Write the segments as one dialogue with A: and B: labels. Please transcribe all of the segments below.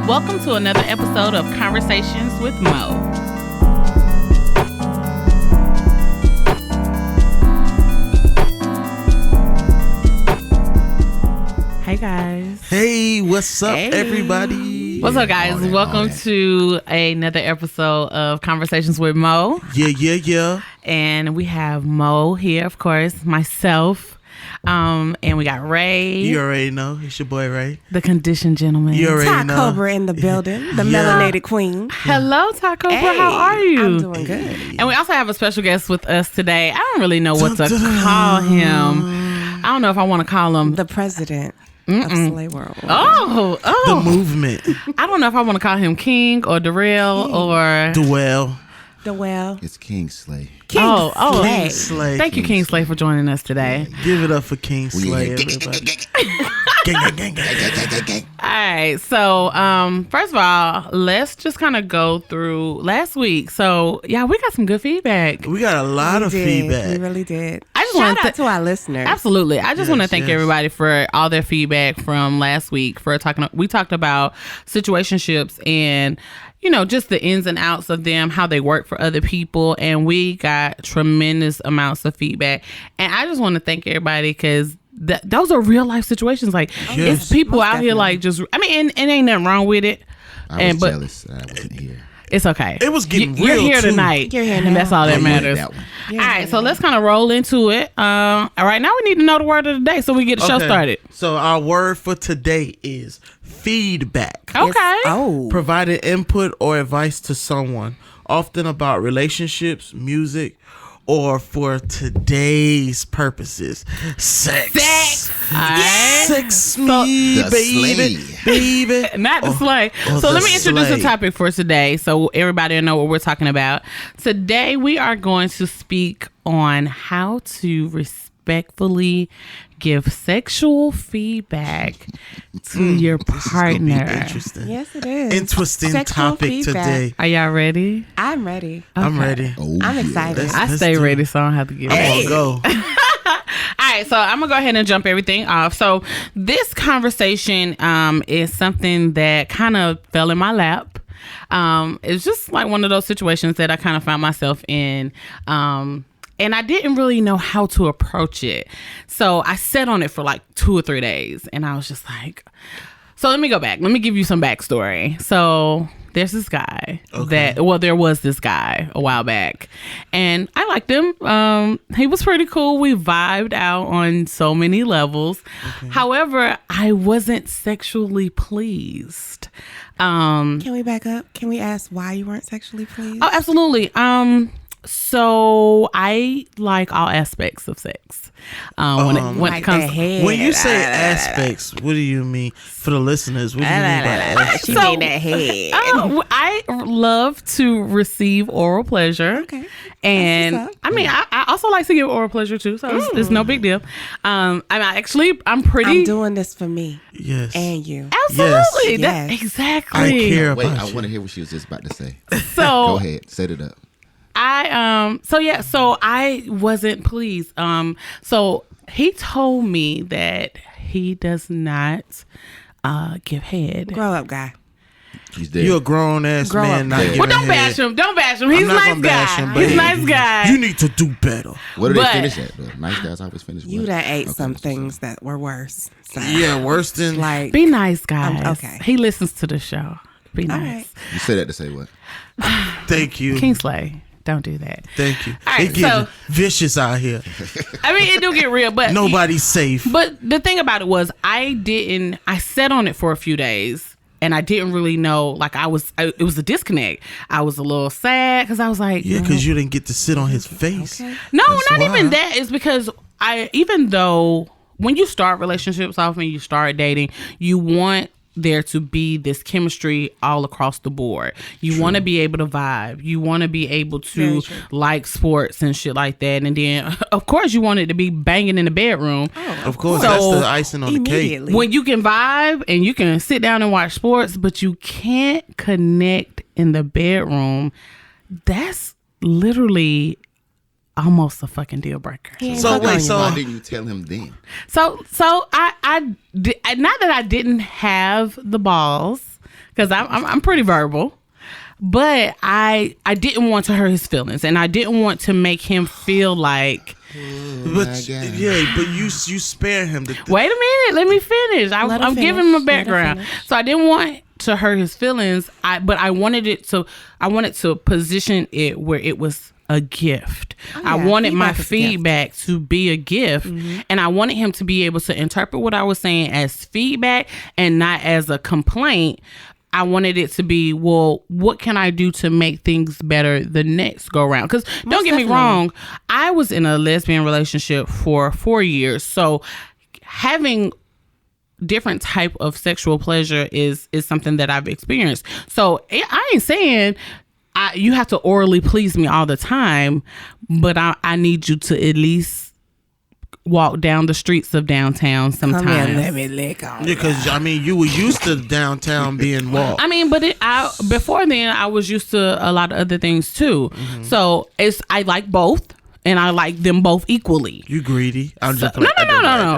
A: Welcome to another episode of Conversations with Mo. Hey guys.
B: Hey, what's up, everybody?
A: What's up, guys? Welcome to another episode of Conversations with Mo.
B: Yeah.
A: And we have Mo here, of course, myself, and we got Ray.
B: You already know. It's your boy, Ray.
A: The conditioned gentleman.
B: You already know.
C: Kobra in the building, the melanated queen.
A: Hello, Kobra.
C: Hey,
A: how are you?
C: I'm doing good.
A: And we also have a special guest with us today. I don't really know what to call him. I don't know if I want to call him
C: The president of Slay World.
A: Oh.
B: The movement.
A: I don't know if I want to call him King or Darrell or
B: Dwell.
C: The well.
D: It's King Slay.
A: King
C: Slay.
B: Slay.
A: Thank you, King Slay, for joining us today.
B: Give it up for King Slay, everybody. Gang.
A: All right, so first of all, let's just kind of go through last week. So yeah, we got some good feedback.
B: We got a lot of feedback.
C: We really did.
A: I just
C: Shout
A: want
C: out to our listeners.
A: Absolutely. I just want to thank
B: yes.
A: everybody for all their feedback from last week. We talked about situationships and, you know, just the ins and outs of them, how they work for other people. And we got tremendous amounts of feedback. And I just want to thank everybody because those are real life situations. Like, it's people out here like just, I mean, and ain't nothing wrong with it.
D: I was jealous that I wasn't here.
A: It's okay.
B: It was getting
A: You're
B: real,
A: here
B: too.
A: tonight.
C: You're here
A: and
C: now.
A: that's all that matters.
D: That one.
A: All right, so let's kind of roll into it. All right, now we need to know the word of the day so we get the show started.
B: So our word for today is feedback.
A: Okay.
B: Providing input or advice to someone, often about relationships, music, or for today's purposes, sex.
A: All right.
B: Sex me,
D: The
B: baby.
A: Not the slay. So
B: the
A: let me introduce
B: slay.
A: the topic for today so everybody will know what we're talking about. Today we are going to speak on how to respectfully give sexual feedback to your
B: This is gonna be
A: partner.
B: interesting.
C: Yes, it is.
B: Interesting
C: Sexual
B: topic
C: feedback.
B: today.
A: Are y'all ready?
C: I'm ready.
B: I'm ready.
D: Oh,
C: I'm
D: yeah.
C: excited.
A: I
B: Let's
A: stay
B: do
A: ready,
B: it.
A: so I don't have to get
B: I'm
A: ready.
B: gonna go.
A: All right, so I'm gonna go ahead and jump everything off. So this conversation is something that kind of fell in my lap. It's just like one of those situations that I kind of found myself in. And I didn't really know how to approach it. So I sat on it for like 2 or 3 days. And I was just like, so let me go back. Let me give you some backstory. So there's this guy there was this guy a while back. And I liked him. He was pretty cool. We vibed out on so many levels. Okay. However, I wasn't sexually pleased.
C: Can we back up? Can we ask why you weren't sexually pleased?
A: Oh, absolutely. So I like all aspects of sex. When it comes to
B: When you say aspects, what do you mean for the listeners? What do you mean by aspects?
C: She made that head.
A: I love to receive oral pleasure.
C: Okay.
A: And
C: That's what's up.
A: I mean, I also like to give oral pleasure too, so it's no big deal. I'm pretty.
C: I'm doing this for me
B: Yes.
C: and you.
A: Absolutely.
C: Yes.
A: Exactly.
B: I care
D: Wait,
B: about
D: I
B: you.
D: want to hear what she was just about to say.
A: So
D: Go ahead, set it up.
A: So I wasn't pleased. So he told me that he does not give head.
C: Grow up, guy.
D: She's dead.
B: You're a grown ass
C: Grow
B: man
C: up.
B: not
D: Well,
B: giving
A: Well, don't
B: head.
A: bash him. Don't bash him. He's a
B: I'm not
A: nice
B: gonna bash
A: guy.
B: him, but
A: He's a nice guy.
B: You need to do better.
D: Where do
A: But-
D: they finish at, though? Nice guys always finish.
C: You
D: what?
C: done ate
D: Okay,
C: some
D: that's what's
C: things that were worse. So,
B: Yeah, worse than
C: like,
A: Be nice, guys.
C: okay.
A: He listens to the show. Be
C: all
A: nice.
C: right.
D: up. You say that to say what?
B: Thank you.
A: Kingsley, don't do that.
B: Thank you.
A: All right,
B: It gets
A: so-
B: vicious out here.
A: I mean, it do get real, but
B: Nobody's safe.
A: But the thing about it was, I sat on it for a few days. And I didn't really know, like it was a disconnect. I was a little sad because I was like,
B: Yeah, because you didn't get to sit on his face.
C: Okay.
A: no,
B: That's
A: not
B: why.
A: even that. It's because even though when you start relationships off and you start dating, you want there to be this chemistry all across the board. You want to be able to vibe. You want to be able to like sports and shit like that. And then, of course, you want it to be banging in the bedroom.
B: Of course,
A: So,
B: that's the icing on the cake.
C: Immediately.
A: When you can vibe and you can sit down and watch sports, but you can't connect in the bedroom, that's literally almost a fucking deal breaker.
B: So wait, so
D: Why didn't you tell him then?
A: So not that I didn't have the balls, because I'm pretty verbal. But I didn't want to hurt his feelings, and I didn't want to make him feel like.
B: But you spare him.
A: Wait a minute, let me finish. I'm giving him a background, so I didn't want to hurt his feelings. But I wanted to position it where it was a gift. I wanted my feedback to be a gift, and I wanted him to be able to interpret what I was saying as feedback and not as a complaint. I wanted it to be, well, what can I do to make things better the next go round? Because don't get me wrong, I was in a lesbian relationship for 4 years. So having different type of sexual pleasure is something that I've experienced. So I ain't saying you have to orally please me all the time, but I need you to at least walk down the streets of downtown sometimes.
C: Come here, let me lick on.
B: Yeah, because you were used to downtown being walked.
A: But before then I was used to a lot of other things too. So I like both, and I like them both equally.
B: You greedy?
A: No.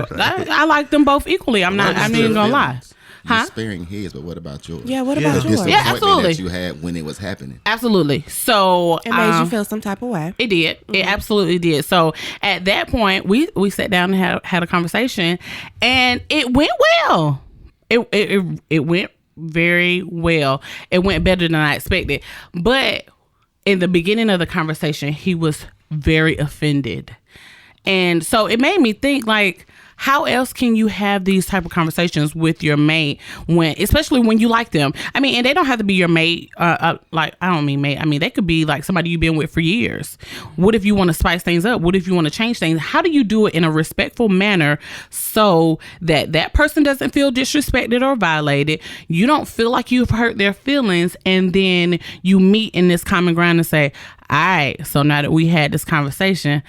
A: I like them both equally. I'm not even gonna lie.
D: You're sparing his, but what about yours?
C: Yeah, what about yours?
A: Yeah, absolutely.
D: That you had when it was happening.
A: Absolutely. So
C: it made you feel some type of way.
A: It did. It absolutely did. So at that point, we sat down and had a conversation, and it went well. It went very well. It went better than I expected. But in the beginning of the conversation, he was very offended, and so it made me think, like, how else can you have these type of conversations with your mate especially when you like them? I mean, and they don't have to be your mate. Like, I don't mean mate. I mean, they could be like somebody you've been with for years. What if you want to spice things up? What if you want to change things? How do you do it in a respectful manner so that person doesn't feel disrespected or violated? You don't feel like you've hurt their feelings, and then you meet in this common ground and say, all right, so now that we had this conversation,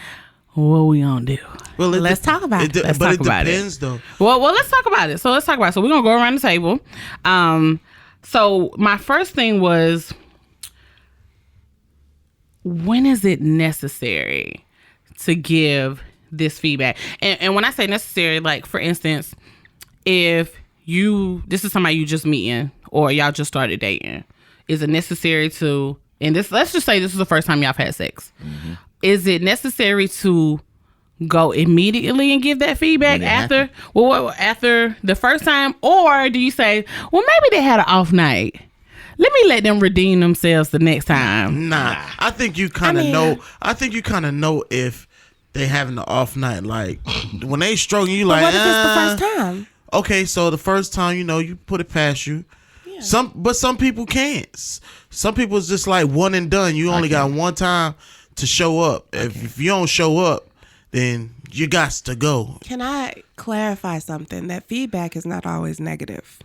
A: what we gonna do?
C: Well, let's talk about it.
A: Let's talk about it.
B: Depends, though.
A: Well, let's talk about it. So we're gonna go around the table. So my first thing was, when is it necessary to give this feedback? And when I say necessary, like, for instance, if this is somebody you just meeting or y'all just started dating, is it necessary to? And let's just say this is the first time y'all have had sex. Mm-hmm. Is it necessary to go immediately and give that feedback after the first time, or do you say, well, maybe they had an off night, let me let them redeem themselves the next time?
B: Nah, I think you kind of know. I think you kind of know if they having an off night. Like, when they stroking you, like,
C: what if it's the first time?
B: Okay, so the first time, you put it past you. Yeah. Some people can't. Some people is just like one and done. You only got one time to show up. If you don't show up, then you got to go.
C: Can I clarify something? That feedback is not always negative.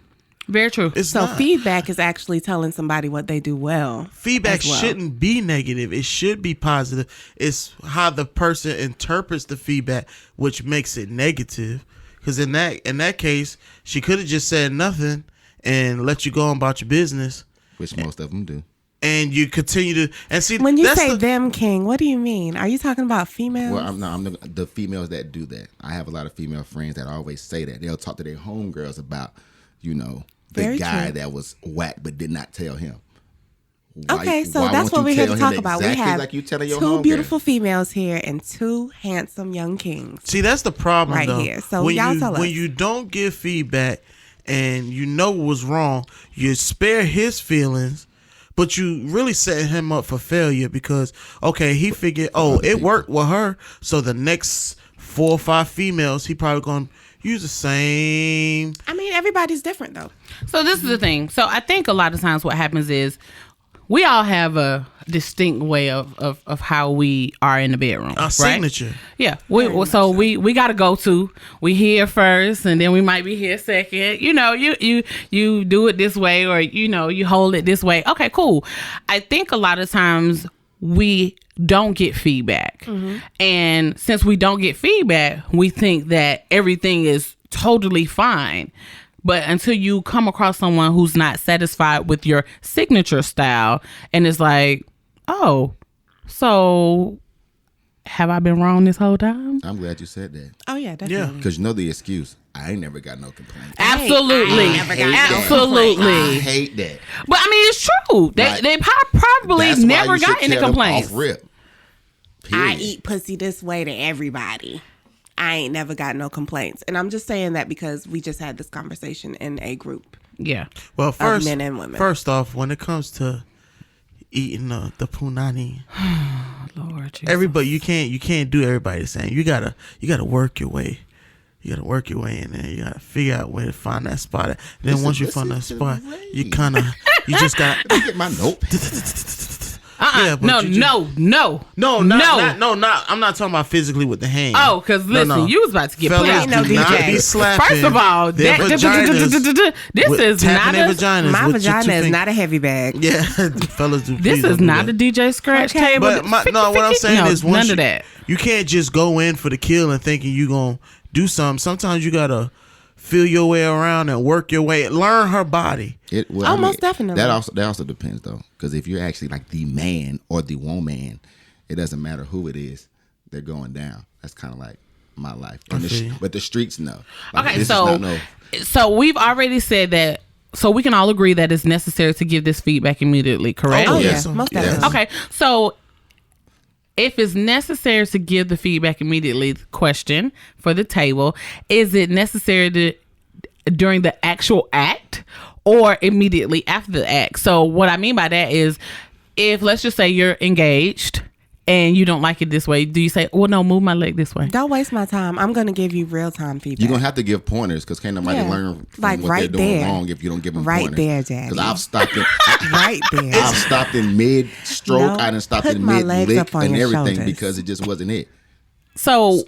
A: Very true.
C: So feedback is actually telling somebody what they do well.
B: Feedback shouldn't be negative. It should be positive. It's how the person interprets the feedback which makes it negative. Because in that case, she could have just said nothing and let you go on about your business.
D: Which most of them do.
B: And you continue to, and see,
C: when you say them, King, what do you mean? Are you talking about females?
D: Well, I'm the females that do that. I have a lot of female friends that always say that. They'll talk to their homegirls about, the
C: Very
D: guy
C: true.
D: that was whack but did not tell him.
C: Okay, so that's what we're here to talk about. We have
D: like you telling your
C: two
D: homegirl.
C: beautiful females here and two handsome young kings.
B: See, that's the problem
C: right
B: though.
C: Here. So
B: when
C: y'all tell us.
B: When you don't give feedback and you know what was wrong, you spare his feelings. But you really set him up for failure because, okay, he figured, it worked with her. So the next 4 or 5 females, he probably going to use the same.
C: I mean, everybody's different, though.
A: So this is the thing. So I think a lot of times what happens is we all have a distinct way of how we are in the bedroom.
B: Our signature.
A: Yeah. We got to go to. We here first, and then we might be here second. You do it this way, or you hold it this way. Okay, cool. I think a lot of times we don't get feedback, and since we don't get feedback, we think that everything is totally fine. But until you come across someone who's not satisfied with your signature style, and it's like, oh, so have I been wrong this whole time?
D: I'm glad you said that.
C: Oh yeah, definitely.
D: Because you know the excuse. I ain't never got no complaints.
A: Absolutely.
C: I never got no
A: Absolutely.
D: I hate that.
A: But I mean, it's true. They probably
D: That's why
A: never
D: you should
A: got any
D: tell them
A: complaints.
D: Off rip.
C: I
D: Period.
C: eat pussy this way to everybody. I ain't never got no complaints. And I'm just saying that because we just had this conversation in a group.
A: Yeah.
B: Well, first,
C: men and women.
B: First off, when it comes to eating the punani,
A: Lord Jesus.
B: everybody you can't do everybody the same. You gotta work your way. You gotta work your way in there. You gotta figure out where to find that spot. And then once you find that spot, you just got.
D: Let me get my notepad.
B: Yeah, but
A: No.
B: I'm not talking about physically with the hand.
A: Oh, because listen, you was about to get put
B: Fellas
A: out.
B: do not be slapping.
A: First of all,
B: their vaginas
A: this
B: with-
A: is
B: tapping
A: not
B: their
A: a
B: vaginas
C: My
B: with your
C: vagina
B: two
C: is
B: fingers.
C: not a heavy bag.
B: Yeah, fellas do.
A: this
B: please
A: is
B: don't do
A: not
B: that.
A: a DJ scratch
C: Okay.
A: table.
B: But what I'm saying is, once
A: none of that.
B: You can't just go in for the kill and thinking you gonna do something. Sometimes you gotta feel your way around and work your way. Learn her body.
C: Most definitely.
D: That also depends though, because if you're actually like the man or the woman, it doesn't matter who it is. They're going down. That's kind of like my life. But the streets know. Like,
A: Okay,
D: this
A: so
D: is not
A: so we've already said that. So we can all agree that it's necessary to give this feedback immediately, correct?
C: Oh,
B: yes.
C: yeah. Most
B: Yes.
C: definitely.
A: Okay, so if it's necessary to give the feedback immediately, question for the table, is it necessary to during the actual act or immediately after the act? So what I mean by that is, if let's just say you're engaged and you don't like it this way, do you say, well, no, move my leg this way?
C: Don't waste my time. I'm going to give you real time feedback.
D: You're going to have to give pointers because can't nobody
C: Yeah.
D: learn from
C: Like
D: what
C: right
D: they're doing
C: there.
D: wrong if you don't give them
C: Right
D: pointers.
C: there, Daddy.
D: Because I've stopped in,
C: right there.
D: I've stopped in mid-stroke.
C: No,
D: I done stopped
C: put
D: in
C: my legs
D: mid-lick
C: up on
D: and
C: your
D: everything
C: shoulders.
D: because it just wasn't it.
A: So,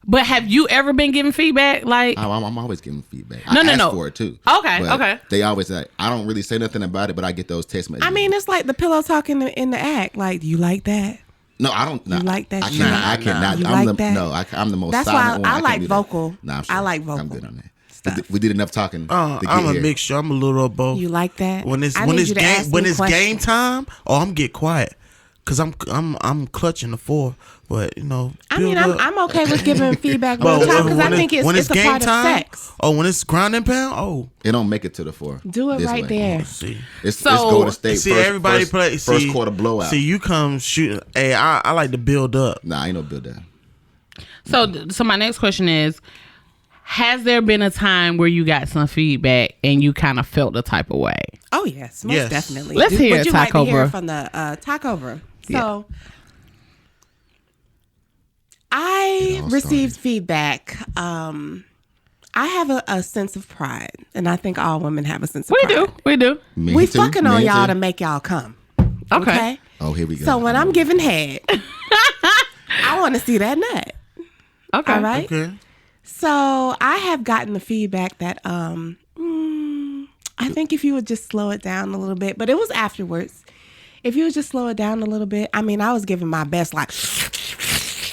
A: but have you ever been given feedback? Like,
D: I'm always giving feedback.
A: No,
D: I
A: no,
D: ask
A: no.
D: for it too.
A: Okay,
D: But
A: okay.
D: They always say, I don't really say nothing about it, but I get those text messages.
C: I mean, it's like the pillow talk in the act. Like, do you like that?
D: no, I don't. No,
C: You like that
D: I
C: shit?
D: cannot. I cannot.
C: You
D: I'm
C: like
D: the
C: that?
D: no. I'm the most.
C: That's why
D: silent one.
C: I
D: can't
C: like
D: do that.
C: vocal.
D: Nah, I'm
C: I
D: straight.
C: like vocal
D: I'm good on that.
C: stuff.
D: We did enough talking. to get
B: I'm a
D: here.
B: mixture. I'm a little of both.
C: You like that?
B: When it's
C: I
B: when
C: need
B: it's
C: you to
B: game
C: ask
B: when
C: me
B: it's game
C: questions.
B: time, I'm get quiet because I'm clutching the four. But you know,
C: I mean,
B: build up.
C: I'm okay with giving feedback all
B: But
C: the time because I
B: when
C: think
B: when
C: it's a
B: game
C: part
B: time,
C: of sex.
B: when it's ground and pound,
D: It don't make it to the four.
C: Do it
D: this
C: right
D: way.
C: there.
B: see.
D: It's
A: So-
D: Golden State.
B: See,
D: first,
B: everybody
D: first,
B: play.
D: first
B: See,
D: quarter blowout.
B: See, you come shooting. Hey, I like to build up.
D: Nah, ain't no build up.
A: so my next question is, has there been a time where you got some feedback and you kind of felt a type of way?
C: Oh yes, most
B: Yes.
C: definitely.
A: Let's hear
C: Would
A: it,
C: you like to hear
A: Cobra.
C: from the Cobra?
A: Yeah.
C: So, I
D: all
C: received feedback. I have a sense of pride, and I think all women have a sense of pride.
A: We do.
D: Me
C: We
D: too.
C: fucking on
D: Me
C: y'all
D: too.
C: to make y'all come.
A: Okay.
D: Oh, here we go.
C: So when I'm giving head, I want to see that nut.
A: Okay.
C: All right.
B: Okay.
C: So I have gotten the feedback that I think if you would just slow it down a little bit, but it was afterwards. If you would just slow it down a little bit, I mean, I was giving my best, like,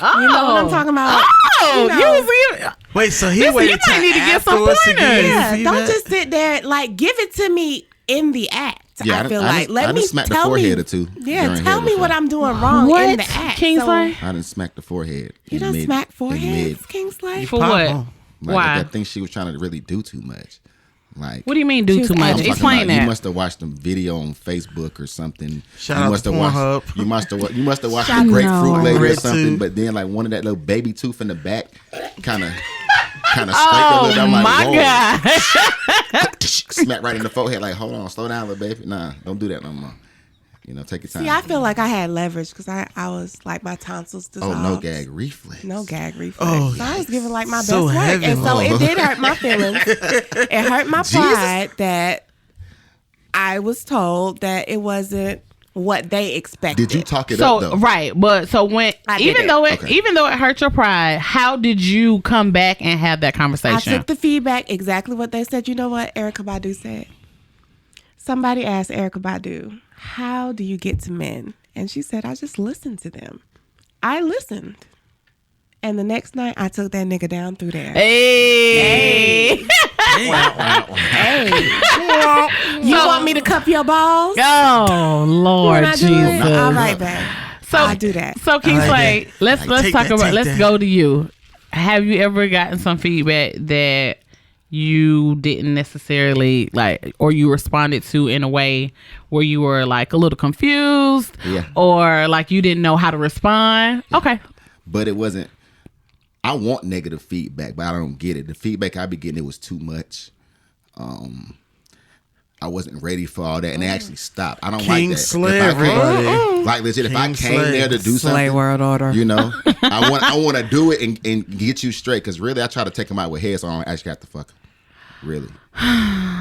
A: Oh.
C: you know what I'm talking about?
A: Oh,
C: You know.
A: you was
B: Wait, so he
A: Listen,
B: waited
A: you might
B: till
A: need to get some
B: afterwards to give
A: pointers.
B: you
C: Yeah,
B: feedback?
C: don't just sit there. Like, give it to me in the act.
D: Yeah,
C: I feel like. Let
D: I
C: me
D: done smacked the
C: tell
D: forehead
C: me.
D: or two.
C: Yeah,
D: during
C: tell
D: head
C: me
D: before.
C: what I'm doing wrong
A: What?
C: in the act.
A: Kingsley?
D: I done smacked the forehead.
C: You
D: in
C: done
D: mid-
C: smack
D: in
C: foreheads,
D: mid.
C: Kingsley?
A: For
B: Pop
A: what?
B: on.
D: Like,
A: Why?
D: I think she was trying to really do too much. Like,
A: What do you mean do
C: She was
A: too much?
C: asking-
D: I'm
A: Explain
D: talking about,
A: that.
D: You must have watched the video on Facebook or something.
B: Shout
D: you
B: out
D: must
B: to
D: have watched.
B: Pornhub.
D: You must have watched
C: Shout
D: the grapefruit
C: out.
D: lady or
B: Red
D: something.
B: tooth.
D: But then, like one of that little baby tooth in the back, kind of scraped a
A: Oh
D: little. I'm like,
A: my
D: whoa.
A: God.
D: Smack right in the forehead. Like, hold on, slow down, little baby. Nah, don't do that no more. You know, take your time.
C: See, I feel like I had leverage because I was like my tonsils dissolved.
D: Oh, no gag reflex.
C: No gag reflex.
B: Oh,
C: so I was giving like my
B: so
C: best work.
B: heavy.
C: And so
B: Oh.
C: it did hurt my feelings. It hurt my pride that I was told that it wasn't what they expected.
D: Did you talk it up
A: So
D: though?
A: right, but so when
C: I did
A: even
C: it.
A: though it
D: Okay.
A: even though it hurt your pride, how did you come back and have that
C: I
A: conversation?
C: took the feedback exactly what they said. You know what Erykah Badu said? Somebody asked Erykah Badu, how do you get to men? And she said, I just listened to them. I listened. And the next night, I took that nigga down through there.
A: Hey.
C: Hey. You want me to cup your balls?
A: Oh Lord
C: When I do it?
A: Jesus.
C: All right, babe.
A: So
C: I do that.
A: So Kingsley, let's
B: take
A: talk
B: that,
A: about.
B: take
A: Let's
B: that.
A: go to you. Have you ever gotten some feedback that you didn't necessarily like, or you responded to in a way where you were like a little confused, or like you didn't know how to respond? Okay,
D: but it wasn't. I want negative feedback, but I don't get it. The feedback I be getting, it was too much. I wasn't ready for all that, and they actually stopped. I don't
B: King
D: like that.
B: Slay,
D: If I came-
B: everybody.
D: like legit, if I
B: King
D: came
B: Slay.
D: there to do
C: Slay
D: something,
C: world order.
D: you know, I want to do it and get you straight. Because really, I try to take them out with heads, so I don't actually have to fuck 'em. Really,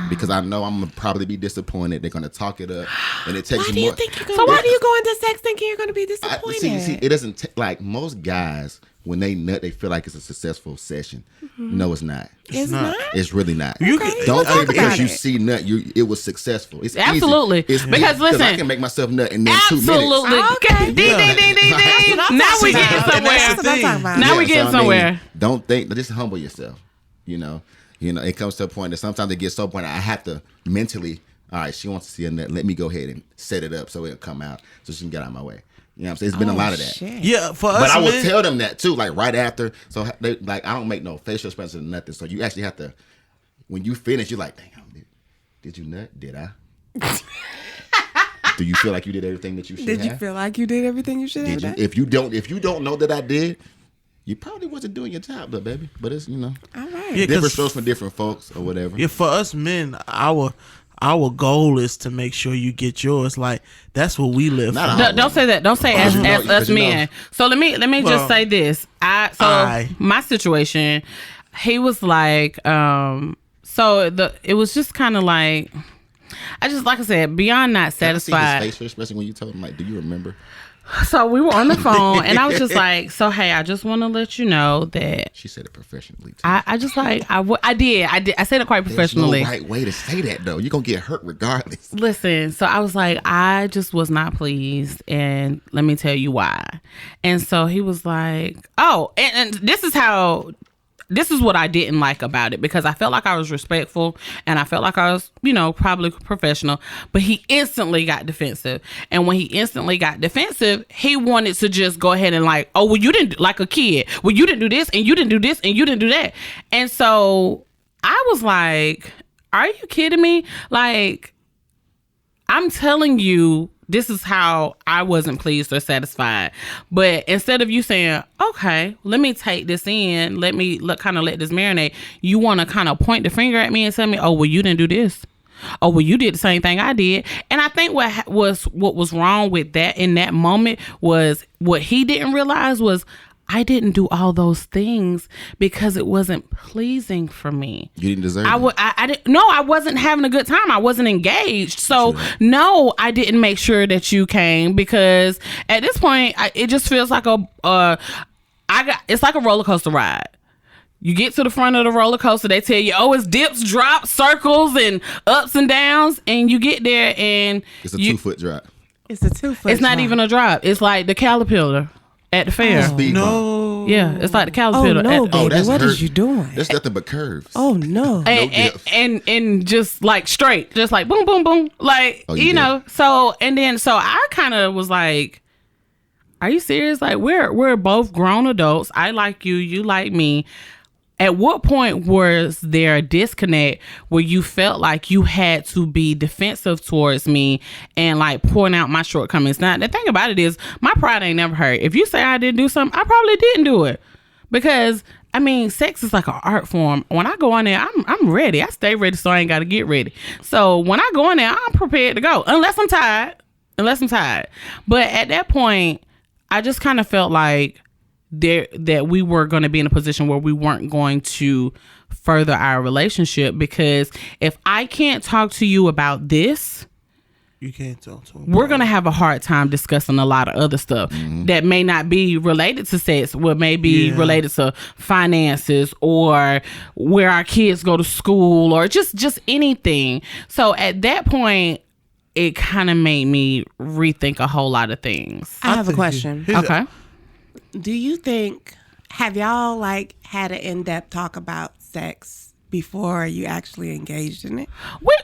D: because I know I'm gonna probably be disappointed. They're gonna talk it up, and it takes
C: Why do
D: more.
C: you think you're going? So why do you go into sex thinking you're going to be
D: I,
C: disappointed?
D: see, it doesn't like most guys when they nut, they feel like it's a successful session. No, it's not.
C: It's not.
D: It's really not.
B: You
C: Okay.
B: can-
D: Don't
C: Talk
D: think because
C: about
D: you
C: it.
D: see nut, it was successful. It's
A: Absolutely.
D: Easy. It's
A: Because
D: easy.
A: listen-
D: I can make myself nut in then 2 minutes.
A: absolutely.
C: Okay.
A: Ding, ding, ding, ding, ding. Now we getting
B: And that's
A: somewhere.
C: That's what I'm talking about.
A: Now we
D: Yeah,
A: getting
D: so, I mean,
A: somewhere.
D: don't think. Just humble yourself. You know. It comes to a point that sometimes it gets so point I have to mentally. All right, she wants to see a nut. Let me go ahead and set it up so it'll come out so she can get out of my way. You know what I'm saying? It's been a lot of that.
C: Shit.
B: Yeah, for us,
D: But I will
B: men,
D: tell them that too, like right after. So they, like I don't make no facial expressions or nothing. So you actually have to, when you finish, you're like, damn, did you nut? Did I? Do you feel like you did everything that you should
C: Did
D: have?
C: you feel like you did everything you should have
D: Did you?
C: done?
D: If you don't know that I did, you probably wasn't doing your job, though, baby. But it's
C: All right.
B: Yeah,
D: different
B: 'cause-
D: strokes for different folks or whatever.
B: Yeah, for us men, our goal is to make sure you get yours. Like that's what we live
D: Not
B: for.
D: all.
A: Don't say that. Don't say as,
D: you know-
A: as us
D: 'cause you know-
A: men. So let me
B: Well,
A: just say this. My situation, he was like, it was just kind of like, like I said, beyond not
D: Can I see his
A: satisfied.
D: facial expression when you told him, like, do you remember?
A: So we were on the phone, and I was just like, so hey, I just want to let you know that
D: She said it professionally. Too.
A: I just like I did. I said it quite professionally.
D: There's no right way to say that though. You're gonna get hurt regardless.
A: Listen, so I was like, I just was not pleased, and let me tell you why. And so he was like, oh, and this is what I didn't like about it, because I felt like I was respectful and I felt like I was, probably professional, but he instantly got defensive. And when he instantly got defensive, he wanted to just go ahead and like, oh, well, you didn't, like a kid. Well, you didn't do this and you didn't do this and you didn't do that. And so I was like, are you kidding me? Like, I'm telling you, this is how I wasn't pleased or satisfied. But instead of you saying, okay, let me take this in, let this marinate, you want to kind of point the finger at me and tell me, oh, well, you didn't do this. Oh, well, you did the same thing I did. And I think what was wrong with that in that moment was what he didn't realize was I didn't do all those things because it wasn't pleasing for me.
D: You didn't deserve
A: it. I didn't. No, I wasn't having a good time. I wasn't engaged. So no, I didn't make sure that you came, because at this point, it just feels like it's like a roller coaster ride. You get to the front of the roller coaster, they tell you, oh, it's dips, drops, circles, and ups and downs, and you get there and
D: It's a 2-foot drop.
C: It's a 2-foot.
A: It's not even a drop. It's like the caterpillar at the fair.
D: Speed bump.
B: No.
A: Yeah, it's like the
C: Oh
A: caterpillar.
C: no,
A: at,
C: baby!
D: that's
C: What
D: hurt.
C: is you doing?
D: There's nothing but curves.
C: Oh no!
A: and just like straight, just like boom, boom, boom, like
D: you
A: know. So I kind of was like, "Are you serious? Like we're both grown adults. I like you, you like me." At what point was there a disconnect where you felt like you had to be defensive towards me and like point out my shortcomings? Now, the thing about it is my pride ain't never hurt. If you say I didn't do something, I probably didn't do it, because I mean, sex is like an art form. When I go in there, I'm ready. I stay ready, so I ain't got to get ready. So when I go in there, I'm prepared to go, unless I'm tired. But at that point, I just kind of felt like that we were going to be in a position where we weren't going to further our relationship, because if I can't talk to you about this,
B: You can't talk to him.
A: we're going to have a hard time discussing a lot of other stuff that may not be related to sex, what may be related to finances or where our kids go to school or just anything. So at that point, it kind of made me rethink a whole lot of things.
C: I have a question.
A: Okay.
C: Do you think, have y'all like had an in-depth talk about sex before you actually engaged in it?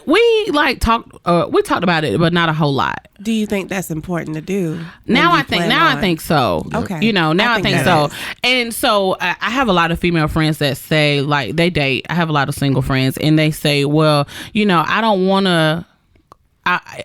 A: We like talked. We talked about it, but not a whole lot.
C: Do you think that's important to do?
A: Now I think so.
C: Okay.
A: You know, now I think so. And so I have a lot of female friends that say, like, they date. I have a lot of single friends, and they say, well, you know, I don't want to.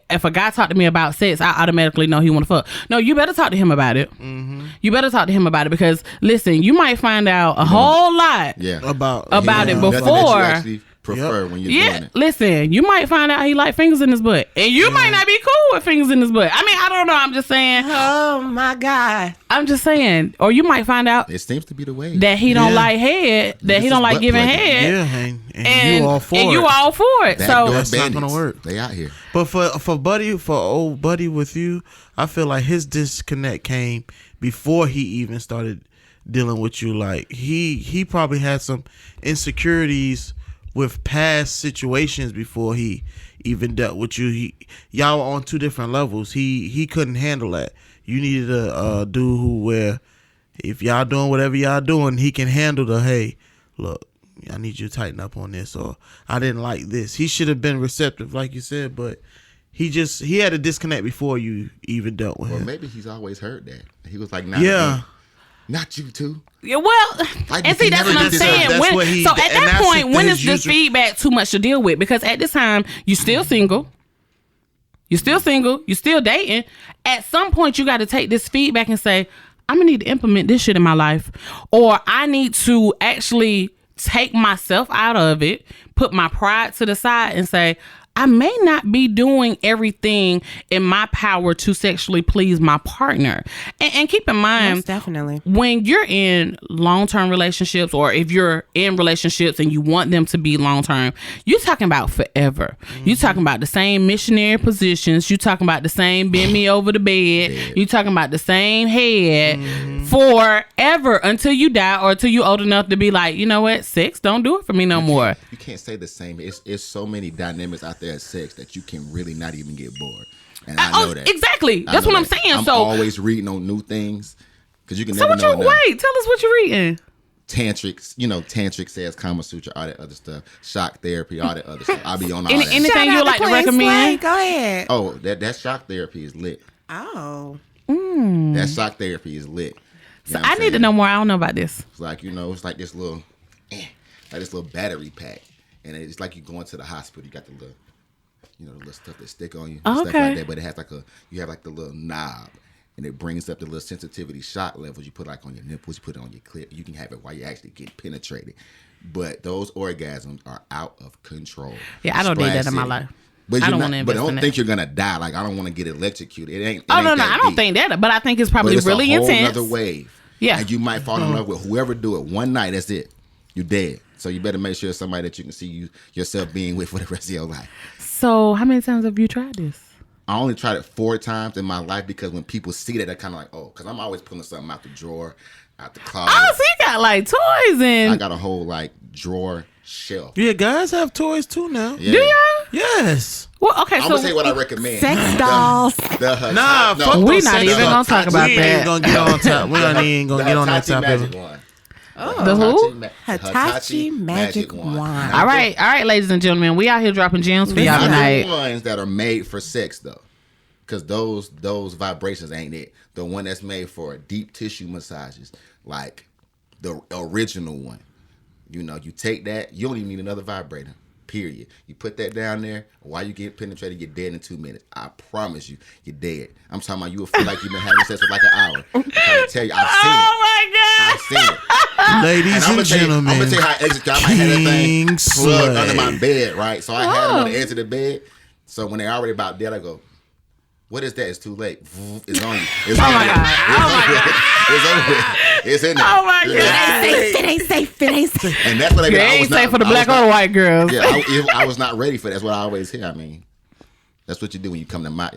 A: If a guy talk to me about sex, I automatically know he want to fuck. No, you better talk to him about it. Mm-hmm. You better talk to him about it, because listen, you might find out a whole lot about it before.
D: That you actually prefer when you're doing it.
A: Listen, you might find out he like fingers in his butt, and you might not be cool with fingers in his butt. I mean, I don't know. I'm just saying.
C: Oh my God.
A: I'm just saying. Or you might find out
D: it seems to be the way
A: that he don't like head, that he don't like giving head.
B: Yeah, and you all for it.
A: And you all for it. So
B: that's not gonna work.
D: They out here.
B: But for old buddy with you, I feel like his disconnect came before he even started dealing with you. Like he probably had some insecurities with past situations before he even dealt with you. Y'all were on two different levels. He couldn't handle that. You needed a dude where if y'all doing whatever y'all doing, he can handle the, hey, look, I need you to tighten up on this, or I didn't like this. He should have been receptive, like you said, but he had a disconnect before you even dealt with him.
D: Well, maybe he's always heard that. He was like, not you too.
A: Yeah, well, and see, that's what I'm saying. So at that point, when is this feedback too much to deal with? Because at this time, you're still single. You're still dating. At some point, you got to take this feedback and say, I'm going to need to implement this shit in my life. Or I need to actually take myself out of it, put my pride to the side and say, I may not be doing everything in my power to sexually please my partner. And keep in mind,
C: most definitely,
A: when you're in long-term relationships, or if you're in relationships and you want them to be long-term, you're talking about forever. Mm-hmm. You're talking about the same missionary positions. You're talking about the same bend me over the bed. You're talking about the same head forever until you die, or until you're old enough to be like, you know what, sex don't do it for me no more.
D: You can't say the same. It's so many dynamics out there at sex that you can really not even get bored. And I know that.
A: Exactly. That's what I'm saying.
D: I'm always reading on new things, because you can never know.
A: Wait, tell us what you're reading.
D: Tantrics, tantric says Kama Sutra, all that other stuff, shock therapy, all that other stuff. I'll be on all that.
A: Anything you like to recommend?
C: Go ahead.
D: Oh, that shock therapy is lit.
C: Oh.
D: That shock therapy is lit.
A: So I need to know more. I don't know about this.
D: It's like, it's like this little, battery pack. And it's like you going to the hospital. You got the little, the little stuff that stick on you, stuff like that. But it has you have like the little knob, and it brings up the little sensitivity shock levels. You put like on your nipples, you put it on your clit. You can have it while you actually get penetrated. But those orgasms are out of control.
A: Yeah, I don't need that in my life.
D: But
A: I don't want to invest in
D: don't think you're gonna die. Like, I don't want to get electrocuted. It ain't.
A: No, I don't think that. But I think it's probably really intense.
D: It's a whole other wave.
A: Yeah,
D: and you might fall in love with whoever do it one night. That's it. You're dead. So you better make sure it's somebody that you can see yourself being with for the rest of your life.
A: So how many times have you tried this?
D: I only tried it 4 times in my life, because when people see that, they're kind of like, oh, because I'm always pulling something out the drawer, out the closet.
A: Oh, so you got like toys and...
D: I got a whole like drawer shelf.
B: Yeah, guys have toys too now.
D: Yeah.
A: Do y'all?
B: Yes.
A: Well, okay,
D: I'm gonna say what I recommend.
C: Sex dolls.
A: We're not even gonna talk about that.
B: We ain't gonna get on top. We ain't gonna get on that topic.
A: The who?
C: Hitachi Magic Wand.
A: All right, ladies and gentlemen, we out here dropping gems for y'all tonight.
D: The ones that are made for sex though, because those vibrations ain't it. The one that's made for deep tissue massages, like the original one. You take that, you don't even need another vibrator. Period. You put that down there, while you get penetrated, you're dead in 2 minutes. I promise you, you're dead. I'm talking about you will feel like you've been having sex for like an hour. I'm trying to tell you, I've seen it.
A: Oh my God.
D: I've seen it.
B: Ladies and gentlemen,
D: I'm gonna tell you how I execute. I might have that thing plugged under my bed, right? So I had it on the edge of the bed. So when they're already about dead, I go, what is that? It's too late. It's on you. It's on you. It's over. It's in there.
A: Oh my God.
C: It ain't safe.
D: And that's what I
A: ain't safe for the black or the white girls.
D: Yeah, I was not ready for that. That's what I always hear. I mean, that's what you do when you come to my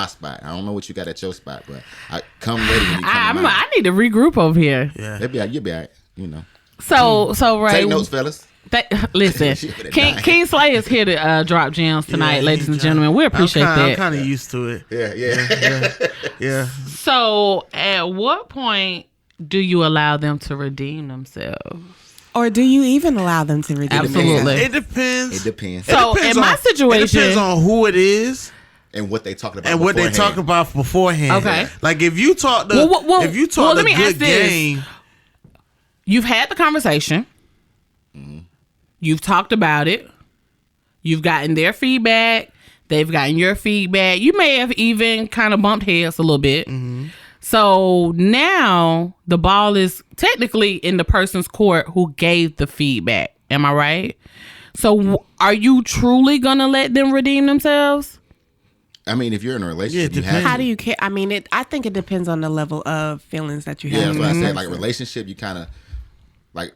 D: spot. I don't know what you got at your spot, but I come ready when you come to mine.
A: I need to regroup over here.
B: Yeah.
D: You'll be all right,
A: So Ray,
D: take notes, fellas.
A: Listen, King Slay is here to drop gems tonight, ladies and gentlemen. We appreciate that.
B: I'm kind of used to
D: it. Yeah.
A: So, at what point do you allow them to redeem themselves?
C: Or do you even allow them to redeem
A: Absolutely.
B: It depends.
D: It depends.
A: So
B: Depends
A: in my
B: on-
A: situation,
B: it depends on who it is
D: And what they talking about
B: and what they talk about beforehand.
A: Okay.
B: Like if you talk the if you talk
A: let
B: the
A: me ask
B: good
A: this.
B: game,
A: you've had the conversation. You've talked about it. You've gotten their feedback. They've gotten your feedback. You may have even kind of bumped heads a little bit. So now the ball is technically in the person's court who gave the feedback. Am I right? So are you truly going to let them redeem themselves?
D: I mean, if you're in a relationship,
B: Yeah,
D: you have
C: How
D: to.
C: do you care? I mean, I think it depends on the level of feelings that you have.
D: Yeah, that's what I
C: for
D: said.
C: that
D: Like
C: person.
D: relationship, you kind of like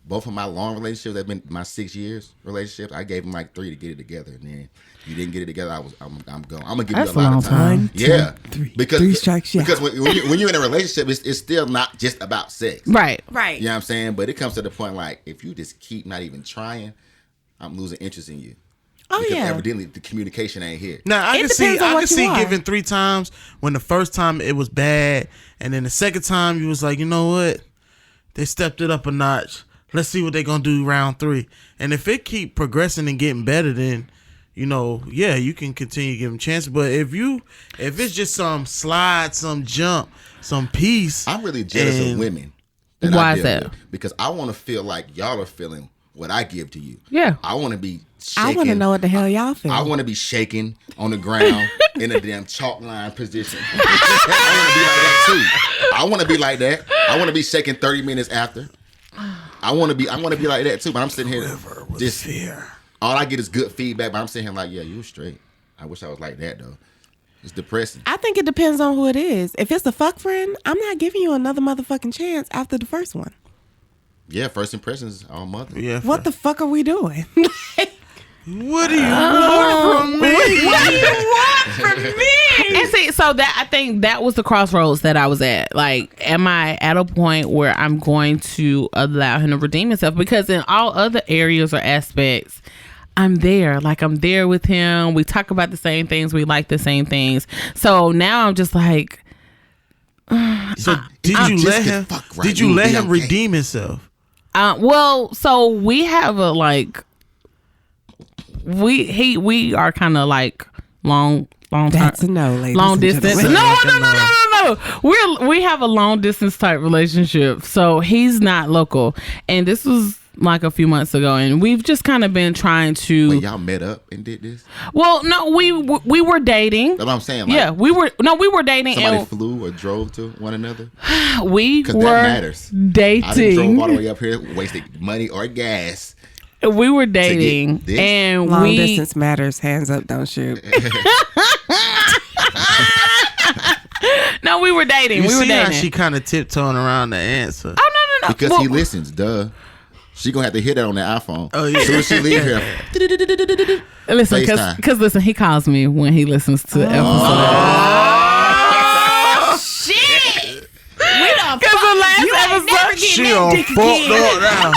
D: both of my long relationships have been my 6 years relationships. I gave them like 3 to get it together, and then you didn't get it together. I'm gone. I'm gonna give
A: That's
D: you a lot
A: a
D: of
A: long
D: time.
A: time.
D: Yeah,
C: 3.
D: because
C: 3 strikes you out.
D: because when you're in a relationship, it's still not just about sex.
A: Right.
C: Right.
D: You know what I'm saying? But it comes to the point like if you just keep not even trying, I'm losing interest in you.
C: Oh,
D: Because
C: yeah.
D: evidently the communication ain't here.
B: now I
C: It
B: can see
C: depends on
B: I
C: what
B: can
C: you
B: see
C: are.
B: giving 3 times when the first time it was bad, and then the second time you was like, you know what, they stepped it up a notch. Let's see what they're gonna do round 3. And if it keep progressing and getting better, then you know, yeah, you can continue to give them chances. But if it's just some slide, some jump, some peace,
D: I'm really jealous of women.
A: Why
D: I
A: is
D: deal
A: that?
D: with, because I want to feel like y'all are feeling what I give to you.
A: Yeah.
D: I want to be shaking.
C: I want to know what the hell y'all feel.
D: I want to be shaking on the ground in a damn chalk line position. I want to be like that too. I want to be like that. I want to be shaking 30 minutes after. I want to be like that too. But I'm sitting here just
B: fear.
D: all I get is good feedback. But I'm sitting here like, yeah, you straight. I wish I was like that though. It's depressing.
C: I think it depends on who it is. If it's a fuck friend, I'm not giving you another motherfucking chance after the first one.
D: Yeah, first impressions all mother.
B: Yeah.
C: What the fuck are we doing?
B: What do you want from me?
A: And see, so that I think that was the crossroads that I was at. Like, am I at a point where I'm going to allow him to redeem himself? Because in all other areas or aspects, I'm there. Like, I'm there with him. We talk about the same things. We like the same things. So now I'm just like,
B: So did you
D: just
B: let
D: get
B: him?
D: fucked right,
B: Did you
D: you'll
B: let
D: be
B: him
D: okay.
B: redeem himself?
A: well, so we have a we are kind of like long
C: That's
A: term.
C: a no, ladies
A: Long
C: and
A: distance.
C: gentlemen.
A: No. We have a long distance type relationship. So he's not local, and this was like a few months ago, and we've just kind of been trying to.
D: Wait, y'all met up and did this?
A: Well, no, we were dating.
D: That's what I'm saying. Like,
A: Yeah, we were dating,
D: somebody
A: and
D: flew or drove to one another.
A: we
D: Because
A: were
D: that matters. I done drove
A: dating.
D: all the way up here, wasted money or gas.
A: We were dating,
D: this.
A: and
C: Long
A: we
C: distance matters. Hands up, don't shoot.
A: no, we were dating.
B: You
A: we were
B: see how
A: dating.
B: she kind of tiptoeing around the answer.
A: Oh no.
D: Because
A: Well,
D: he listens, duh. She gonna have to hit that on that iPhone.
B: Oh, yeah.
D: As soon as she leave here.
A: Listen,
D: FaceTime.
A: because listen, he calls me when he listens to the episode.
C: Shit! We done
A: Because the last
C: You ain't never
A: episode,
C: getting
B: She
C: that
B: on
C: dick
B: fucked
C: again.
B: up now.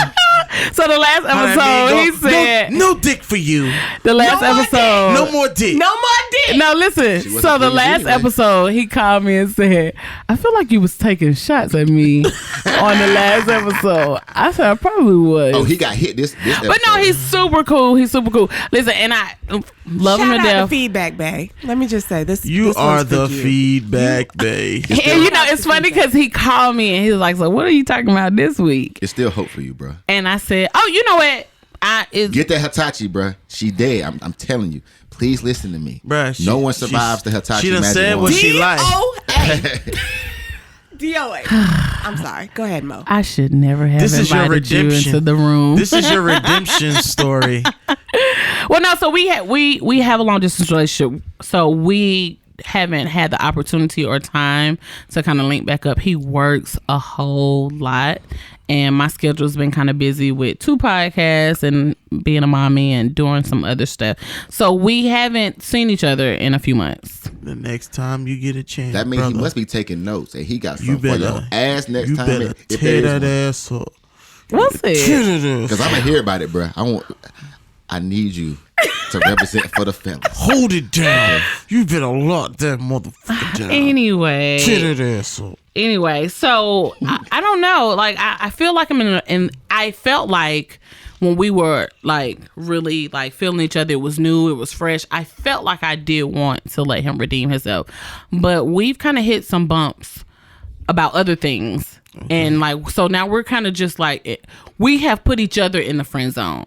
A: so the last
B: How that
A: episode,
B: mean
A: he
B: go-
A: said
B: no dick for you.
A: the last
C: No more
A: episode.
B: No more dick.
C: No more dick.
A: No, listen.
D: wasn't
A: So the
D: pleased
A: last
D: anyway.
A: episode, he called me and said, "I feel like you was taking shots at me on the last episode." I said, "I probably was."
D: Oh, he got hit this episode.
A: But no, he's super cool. He's super cool. Listen, and I love him
C: Shout
A: to
C: out
A: death.
C: to feedback, Bae. Let me just say this.
B: You
C: this
B: are
C: one's
B: the
C: for you.
B: feedback babe.
A: And you know, it's funny because he called me and he was like, "So what are you talking about this week?"
D: It's still hope for you, bro.
A: And I said, "Oh, you know what?
D: Get that Hitachi, bro. She dead. I'm telling you. Please listen to me.
B: Bruh,
D: No one survives the Hitachi
B: She done
D: magic
B: said
D: wand.
B: what she like.
C: DOA. I'm sorry. Go ahead, Mo.
A: I should never have
B: This is your
A: invited you
B: redemption.
A: into the room."
B: This is your redemption story.
A: Well, no. So we have a long distance relationship. So we haven't had the opportunity or time to kind of link back up. He works a whole lot, and my schedule's been kind of busy with 2 podcasts and being a mommy and doing some other stuff. So we haven't seen each other in a few months.
B: The next time you get a chance,
D: That means
B: brother,
D: he must be taking notes, and he got
B: you
D: something for
B: better
D: your ass next
B: you
D: time.
B: better
D: if
B: tear
D: there
B: that
D: is
B: ass up.
A: We'll see.
D: Because I'm gonna hear about it, bro. I need you to represent for the fellas.
B: Hold it down. You better lock that motherfucker down.
A: Anyway,
B: Tear that ass up.
A: Anyway, so I don't know. Like I feel like I'm in. I felt like when we were like really like feeling each other, it was new, it was fresh. I felt like I did want to let him redeem himself, but we've kind of hit some bumps about other things, and like so now we're kind of just like we have put each other in the friend zone.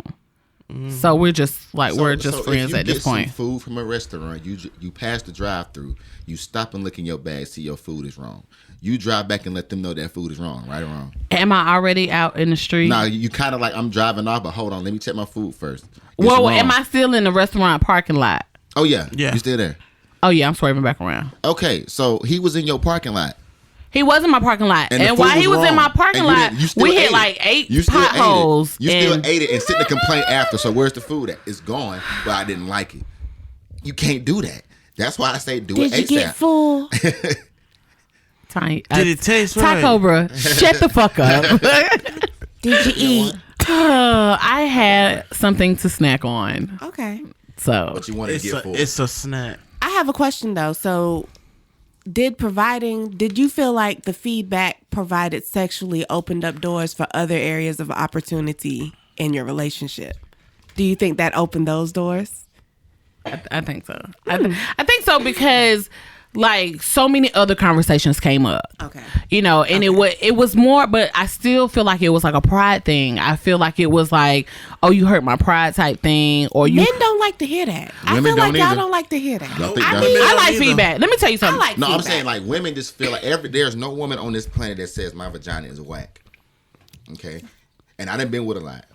A: So we're just like we're just friends at this point.
D: Some food from a restaurant, you pass the drive-through, you stop and look in your bag, see your food is wrong. You drive back and let them know that food is wrong, right or wrong.
A: Am I already out in the street?
D: No, you kind of like I'm driving off, but hold on, let me check my food first.
A: Well, am I still in the restaurant parking lot?
D: Oh yeah,
B: yeah,
D: you still there?
A: Oh yeah, I'm swerving back around.
D: Okay, so he was in your parking lot.
A: He was in my parking lot, and while he was in my parking lot, we hit like 8 potholes.
D: You still ate it and sent a complaint after. So where's the food at? It's gone, but I didn't like it. You can't do that. That's why I say do it ASAP.
C: Did you get full?
B: Did it taste right?
A: Kobra, shut the fuck up.
C: Did you eat?
A: I had something to snack on.
C: Okay.
A: So
D: what you want to get full?
B: It's a snack.
C: I have a question though. So did you feel like the feedback provided sexually opened up doors for other areas of opportunity in your relationship? Do you think that opened those doors?
A: I think so. I think so because like so many other conversations came up.
C: Okay.
A: You know, and it was more, but I still feel like it was like a pride thing. I feel like it was like, oh, you hurt my pride type thing, or you.
C: Men don't like to hear that. I feel like y'all don't like to hear that.
A: I like feedback. Let me tell you something.
D: No, I'm saying like women just feel like there's no woman on this planet that says my vagina is whack. Okay, and I done been with a lot.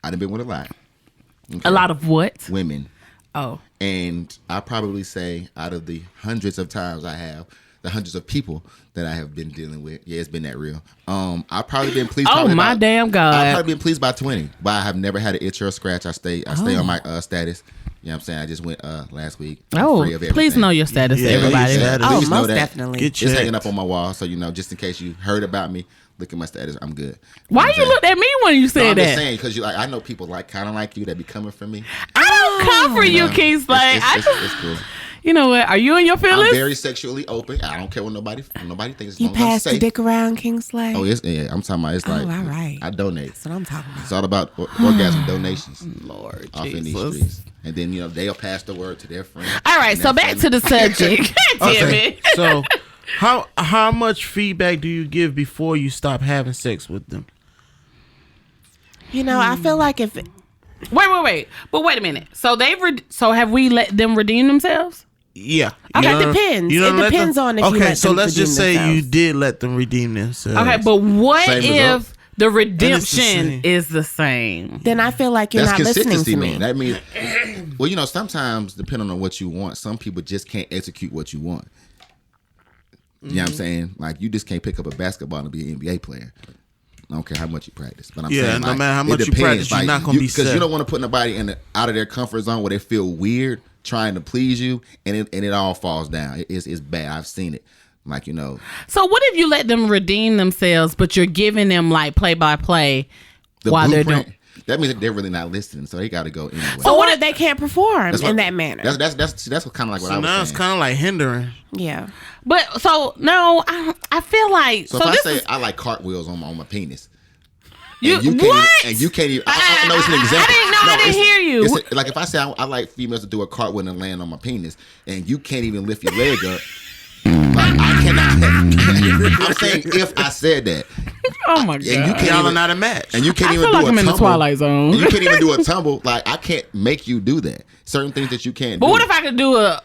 D: Okay?
A: A lot of what?
D: Women.
A: Oh.
D: And I probably say out of the hundreds of times I have, the hundreds of people that I have been dealing with, yeah, it's been that real. I've probably been pleased.
A: Oh my damn God!
D: I've probably been pleased by 20, but I have never had an itch or a scratch. I stay on my status. You know what I'm saying? I just went last week.
A: Oh,
D: free of everything.
A: please know your status, everybody.
C: Oh, most definitely.
D: It's hanging up on my wall, so just in case you heard about me. Look at my status. I'm good.
A: Why you looked at me when you said
D: I'm
A: that?
D: just saying because I know people kind of like you that be coming for me.
A: I don't come for you, Kingsley.
D: It's cool.
A: You know what? Are you in your feelings?
D: I'm very sexually open. I don't care what nobody thinks.
C: You pass the dick around, Kingsley?
D: Oh, yeah. I'm talking about. It's like,
C: all right.
D: I donate.
C: That's what I'm talking about.
D: It's all about orgasm donations.
A: Lord
D: off
A: Jesus.
D: in these streets. And then they'll pass the word to their friends.
A: All right, so back to the subject. Damn it.
B: So how much feedback do you give before you stop having sex with them?
C: I feel like if
A: wait, but wait a minute. So have we let them redeem themselves?
B: Yeah.
C: Okay, it depends. It depends on if you let them
B: so let's just say
C: themselves.
B: you did let them redeem themselves.
A: Okay, but what
D: Same
A: if
D: result.
A: the redemption is the same?
C: Then I feel like you're
D: That's
C: not listening to
D: man.
C: me.
D: That means, well, sometimes depending on what you want, some people just can't execute what you want. You know what I'm saying? Like you just can't pick up a basketball and be an NBA player. I don't care how much you practice, but I'm saying
B: no matter how much you practice, you're not gonna be set.
D: Because you don't want to put nobody out of their comfort zone where they feel weird trying to please you, and it all falls down. It's bad. I've seen it. Like
A: So what if you let them redeem themselves, but you're giving them like play by play while they're doing?
D: That means that they're really not listening, so they got to go anyway.
C: So what if they can't perform in that manner?
D: That's kind of like what I was saying.
B: Now it's kind of like hindering.
C: Yeah.
A: But so no, I feel like
D: so if I say I like cartwheels on my penis.
A: You
D: can't
A: what?
D: And you can't even. I know it's an example.
A: I didn't hear you.
D: Like if I say I like females to do a cartwheel and land on my penis, and you can't even lift your leg up. Like I cannot. I'm saying if I said that.
A: Oh my God!
D: And
B: y'all are not a match.
D: And you can't
A: I
D: even
A: feel
D: do
A: like
D: a
A: I'm
D: tumble.
A: in the Twilight Zone.
D: And you can't even do a tumble. Like I can't make you do that. Certain things that you can't.
A: But
D: do.
A: what if I could do a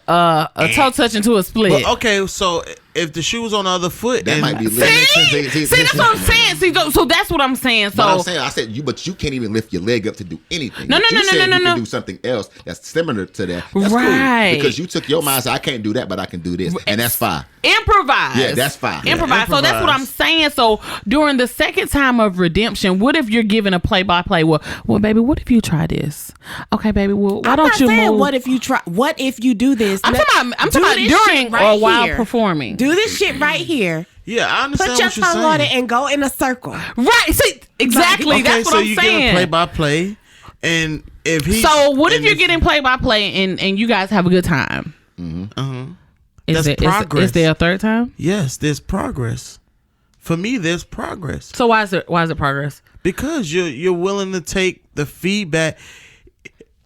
A: toe touch into a split?
B: But, okay, so if the shoe was on the other foot,
D: that
B: then
D: might be lit.
A: See, that's what I'm saying. See, so that's what I'm saying. So
D: I said but you can't even lift your leg up to do anything.
A: No.
D: You can do something else that's similar to that. That's
A: right.
D: cool. Because you took your mind and said, I can't do that, but I can do this, and that's fine.
A: Improvise.
D: Yeah, that's fine.
A: Improvise. So that's what I'm saying. So during the second time of redemption, what if you're giving a play-by-play? Well, baby, what if you try this? Okay, baby. Well, why don't you move?
C: What if you try? What if you do this?
A: I'm talking about during or while performing.
C: Do this shit right here.
B: Yeah, I understand
C: Put your
B: what you're
C: tongue on it
B: saying.
C: and go in a circle.
A: Right. See, exactly.
B: Okay,
A: that's what
B: so
A: I'm
B: you
A: saying.
B: get a play-by-play, and if he.
A: So what if you're getting play-by-play and you guys have a good time?
B: Mm-hmm.
A: Is
B: That's progress.
A: Is there a third time?
B: Yes, there's progress. For me, there's progress.
A: So why is it progress?
B: Because you're willing to take the feedback.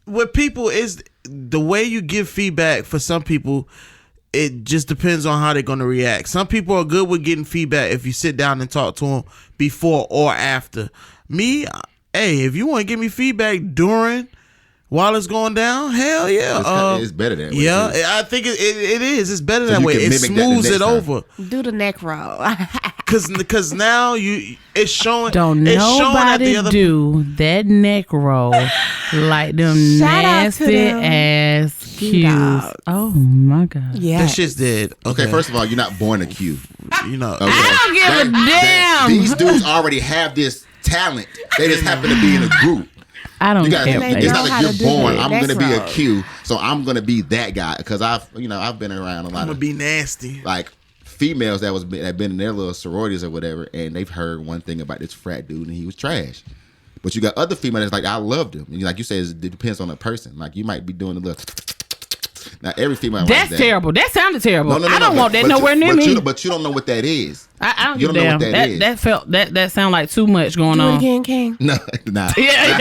B: What people is the way you give feedback for some people, it just depends on how they're going to react. Some people are good with getting feedback if you sit down and talk to them before or after. Me, hey, if you want to give me feedback while it's going down, hell yeah.
D: It's better that way.
B: Yeah,
D: too.
B: I think it is. It's better
D: So
B: that
D: you
B: way.
D: can
B: It
D: mimic that the
B: smooths
D: next
B: it
D: time.
B: over.
C: Do the neck roll.
B: Cause now it's showing.
A: Don't
B: it's showing that
A: nobody
B: the other
A: do that neck roll like them
C: Shout out to
A: nasty
C: them
A: ass cues.
C: dogs.
A: Oh my god.
C: Yeah.
B: That shit's dead.
D: Okay, first of all, you're not born a Q.
B: You know.
D: Okay?
A: I don't give a damn.
D: These dudes already have this talent. They just happen to be in a group.
A: I don't
D: You got,
A: care.
C: They
D: it's
C: know
D: not
C: how
D: like
C: to
D: you're
C: do
D: born.
C: the
D: I'm
C: next
D: gonna be a
C: roll.
D: Q, so I'm gonna be that guy because I've been around a lot
B: I'm gonna
D: of
B: be nasty.
D: like females that been in their little sororities or whatever, and they've heard one thing about this frat dude and he was trash. But you got other females that's like, I loved him. And like you said, it depends on the person. Like you might be doing a little. Now every female.
A: That's
D: like that.
A: terrible. That sounded terrible. I don't want that
D: but
A: nowhere near me.
D: But you don't know what that is.
A: I don't
D: You
A: give a
D: don't know
A: damn.
D: what that is.
A: That felt that sound like too much going
C: Do it
A: on.
C: again, King.
D: No, nah.
A: Yeah.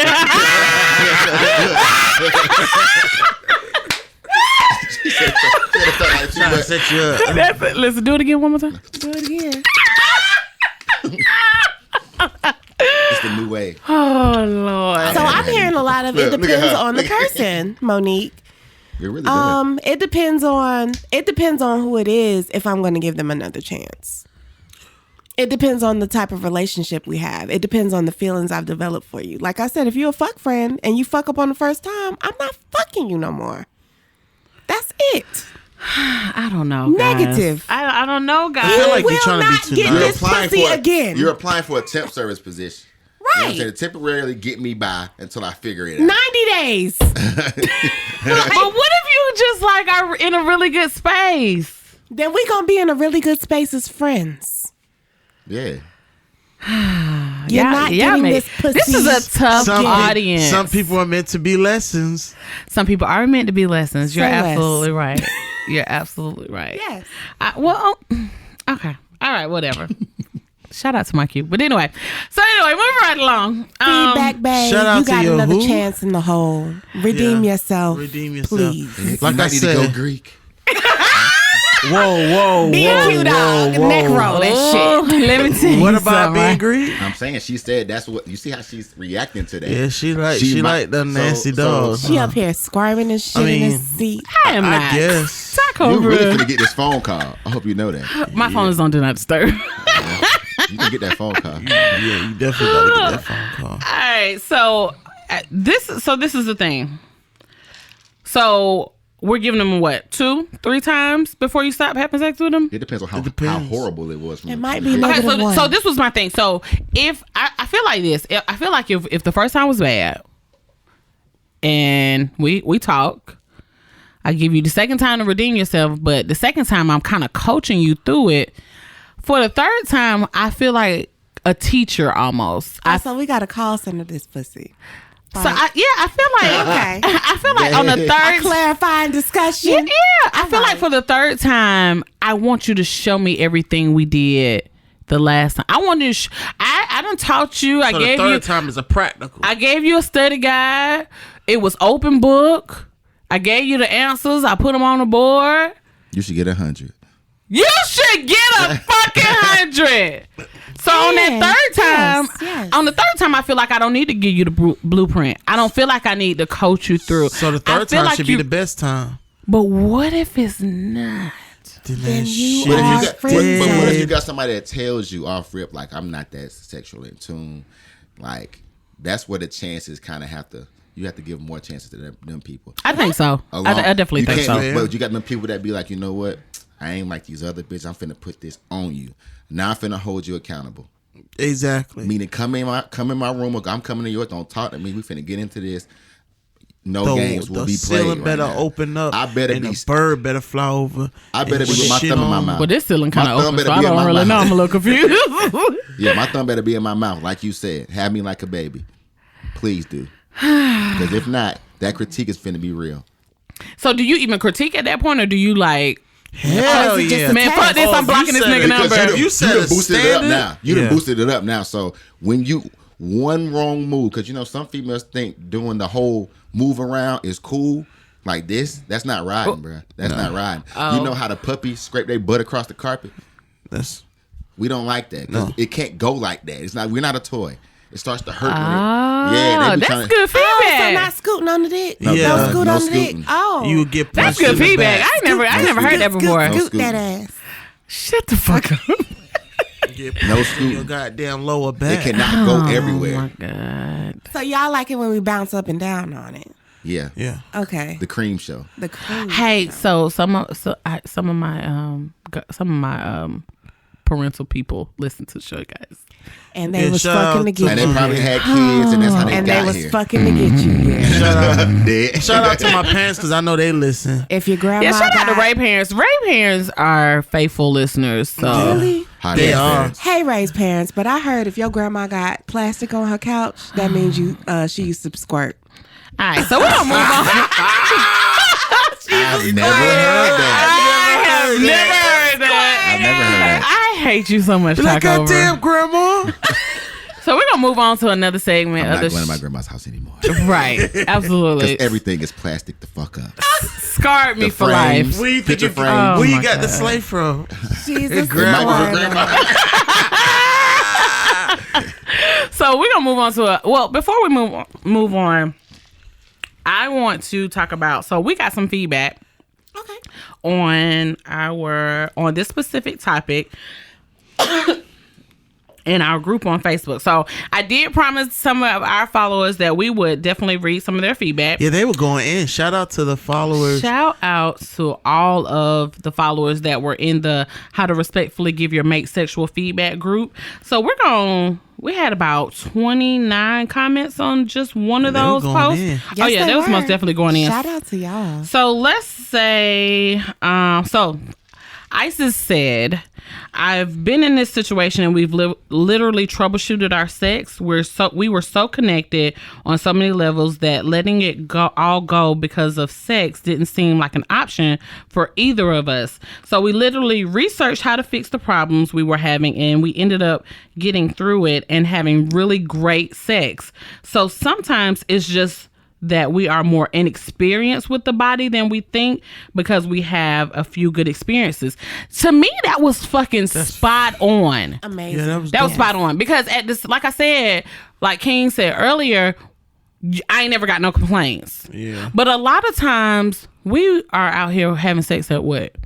B: Trying to set you up.
A: That's it. Listen, do it again one more time.
C: Do it again.
D: It's the new way.
A: Oh Lord.
C: So I'm hearing a lot of it
D: Look at
C: depends
D: her.
C: on the person, Monique.
D: You're really good.
C: It depends on who it is if I'm going to give them another chance. It depends on the type of relationship we have. It depends on the feelings I've developed for you. Like I said, if you're a fuck friend and you fuck up on the first time, I'm not fucking you no more. That's it.
A: I don't know. Guys.
C: Negative.
A: I don't know, guys.
B: I feel like
C: will
B: you're trying to
C: not
B: be too
C: get
B: nice.
C: this pussy again.
D: You're applying for a temp service position. You know what I'm
C: Right.
D: saying? To temporarily get me by until I figure it out.
C: 90 days.
A: But what if you just like are in a really good space?
C: Then we going to be in a really good space as friends.
D: Yeah.
C: You're not getting this pussy.
A: This is a tough audience.
B: Some people are meant to be lessons.
A: Some people are meant to be lessons. You're
C: Say less.
A: absolutely right. You're absolutely right.
C: Yes.
A: Okay. All right. Whatever. Shout out to my cue. But anyway, moving right along.
C: Feedback, babe.
B: shout out
C: You
B: to
C: got
B: your
C: another
B: who?
C: chance in the hole. Redeem
B: Yeah.
C: yourself.
B: Redeem yourself.
C: Please.
B: Like
D: You
B: I
D: might need to
B: said.
D: go Greek.
B: Whoa.
C: Be a cute dog. Neck roll that shit.
A: Let me tell you
B: What about
A: something,
B: being
A: right?
B: Greek?
D: I'm saying she said that's what you see how she's reacting to that.
B: Yeah, she like them nasty dogs.
C: She up here squirming and shit
B: I
C: in
B: mean,
C: his seat.
A: I am
B: I
A: not.
B: guess.
A: Taco
D: You're really
A: Kobra.
D: gonna get this phone call. I hope you know that.
A: My phone is on Do Not Disturb.
D: You can get that phone call.
B: Yeah, you definitely gotta get that phone call.
A: All right, so this is the thing. So we're giving them what 2-3 times before you stop having sex with them.
D: It depends on how
B: depends.
D: horrible it was. From
C: It
D: the-
C: might
D: from
C: be
D: the-
C: like-
A: Okay,
C: Negative one.
A: so this was my thing. So if I feel like this, I feel like if the first time was bad, and we talk, I give you the second time to redeem yourself, but the second time I'm kind of coaching you through it. For the third time, I feel like a teacher almost.
C: So we got to call center this pussy.
A: I feel like
C: Okay.
A: I feel like on the
C: A
A: third
C: clarifying discussion.
A: Yeah, I feel like for the third time, I want you to show me everything we did the last time. I want you to. I done taught you. I
B: So
A: gave
B: the
A: you.
B: third time is a practical.
A: I gave you a study guide. It was open book. I gave you the answers. I put them on the board.
D: You should get 100.
A: You should get a fucking 100. So on that third time,
C: yes.
A: on the third time, I feel like I don't need to give you the blueprint. I don't feel like I need to coach you through.
B: So the
A: I
B: third
A: feel
B: time
A: like
B: should be the best time.
A: But what if it's not?
C: Then you
D: But
C: are
D: if what if you
C: dead.
D: got somebody that tells you off rip, like, I'm not that sexually in tune, like, that's where the chances kind of you have to give more chances to them people.
A: I think so. I definitely
D: You
A: think
D: can't
A: so.
D: be- But you got them people that be like, you know what? I ain't like these other bitches. I'm finna put this on you. Now I'm finna hold you accountable.
B: Exactly.
D: Meaning, come in my room. Or I'm coming to yours. Don't talk to me. We finna get into this. No games will be played.
B: ceiling
D: right
B: better
D: now.
B: open up.
D: I better
B: and
D: be.
B: a bird better fly over.
D: I better
B: and
D: be with my
B: shit
D: thumb in my
B: on.
D: mouth.
A: Well, this ceiling kind
D: My
A: of
D: thumb
A: open,
D: better
A: so I
D: be in
A: don't
D: my
A: really know.
D: mouth.
A: I'm a little confused.
D: Yeah, my thumb better be in my mouth, like you said. Have me like a baby. Please do. Because if not, that critique is finna be real.
A: So do you even critique at that point, or do you like
B: Hell
C: is it just
B: yeah.
C: a
A: Man, fuck this. I'm blocking this nigga
D: Because
A: number.
B: You said
D: done
B: a
D: boosted it up
B: standard?
D: now. You done
B: Yeah.
D: boosted it up now. So when you one wrong move, because some females think doing the whole move around is cool. Like this, that's not riding, bro. That's not riding.
A: Oh.
D: You know how the puppies scrape their butt across the carpet? We don't like that. 'Cause it can't go like that. It's not. We're not a toy. It starts to hurt. They be
A: That's
D: trying
A: good
C: Oh, so
A: feedback.
C: not scooting on the dick.
D: No,
B: Yeah.
C: Don't scoot
D: no
C: on the dick.
D: scooting.
C: Oh,
B: You would get
A: That's
B: punched
A: good
B: in the
A: feedback.
B: back.
A: I never heard that before.
D: No
C: Scoot
D: scooting.
C: that ass.
A: Shut the fuck up.
B: Get
D: No
B: punched in
D: scooting.
B: your goddamn lower
D: It
B: back.
D: cannot go everywhere.
A: Oh my god.
C: So y'all like it when we bounce up and down on it?
D: Yeah.
B: Yeah.
C: Okay.
D: The cream show.
C: The cream.
A: Hey, so some of my parental people listen to the show, guys.
C: And they
B: Yeah,
C: was
B: shout
C: fucking
B: out
C: to
B: to
C: get
D: And
C: you.
D: they probably had kids, and that's how they
C: And
D: got
C: they was
D: here.
C: fucking to get you. Yeah.
D: Dead.
B: Shout out to my parents because I know they listen.
C: If your grandma
A: Yeah, shout out to
C: got-
A: Ray parents. Ray parents are faithful listeners. So
C: Really?
D: How
B: They
D: they
B: are.
C: Hey, Ray's parents, but I heard if your grandma got plastic on her couch, that means she used to squirt.
A: all right, so we're gonna move on.
D: I've never heard that.
A: I have never heard that.
D: I've never heard that.
A: I hate you so much,
B: Like,
A: Taco.
B: goddamn, grandma.
A: So we're gonna move on to another segment
D: I'm
A: of
D: not
A: the
D: going to my grandma's house anymore.
A: right. Absolutely,
D: Because everything is plastic the fuck up.
A: scarred me
D: The
A: for
D: frames,
A: life.
B: Where you think
D: picture
B: you,
D: frames.
A: Oh
B: where you
A: my
B: got the
A: God.
B: slave from?
C: Jesus,
B: Grandma.
C: Lord.
A: So we're gonna move on to before we move on, I want to talk about. So we got some feedback.
C: Okay.
A: on this specific topic in our group on Facebook. So I did promise some of our followers that we would definitely read some of their feedback.
B: Yeah, they were going in. Shout out to the followers.
A: Shout out to all of the followers that were in the How to Respectfully Give Your Mate Sexual Feedback group. So we had about 29 comments on just one of
B: They were
A: those
B: going
A: posts.
B: in.
A: Oh yeah, that was most definitely going in.
C: Shout out to y'all.
A: So let's say, Isis said, I've been in this situation and we've literally troubleshooted our sex. We were so connected on so many levels that letting it all go because of sex didn't seem like an option for either of us. So we literally researched how to fix the problems we were having, and we ended up getting through it and having really great sex. So sometimes it's just that we are more inexperienced with the body than we think because we have a few good experiences. To me, that was fucking spot on.
C: Amazing.
B: Yeah, that was
A: That was spot on because at this, like I said, like King said earlier, I ain't never got no complaints.
B: Yeah.
A: But a lot of times we are out here having sex at what?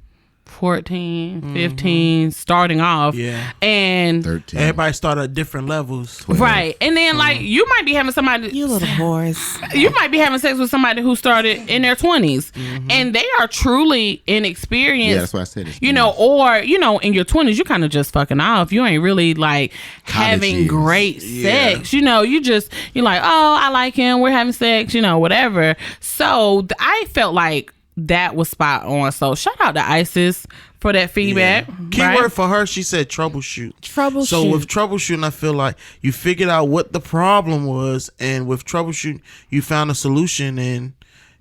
A: 14, 15, starting off.
B: Yeah.
A: And
D: 13.
B: Everybody start at different levels.
D: 12.
A: right. And then like you might be having somebody
C: You little whores.
A: you might be having sex with somebody who started in their 20s and they are truly inexperienced.
D: Yeah, that's why I said it.
A: You know, or, you know, in your 20s, you kind of just fucking off. You ain't really like having
D: years.
A: great sex. You know, you're like, oh, I like him. We're having sex, you know, whatever. So I felt like that was spot on. So shout out to Isis for that feedback.
B: Keyword
A: right?
B: for her, she said troubleshoot.
C: Troubleshoot.
B: So with troubleshooting, I feel like you figured out what the problem was, and with troubleshooting, you found a solution and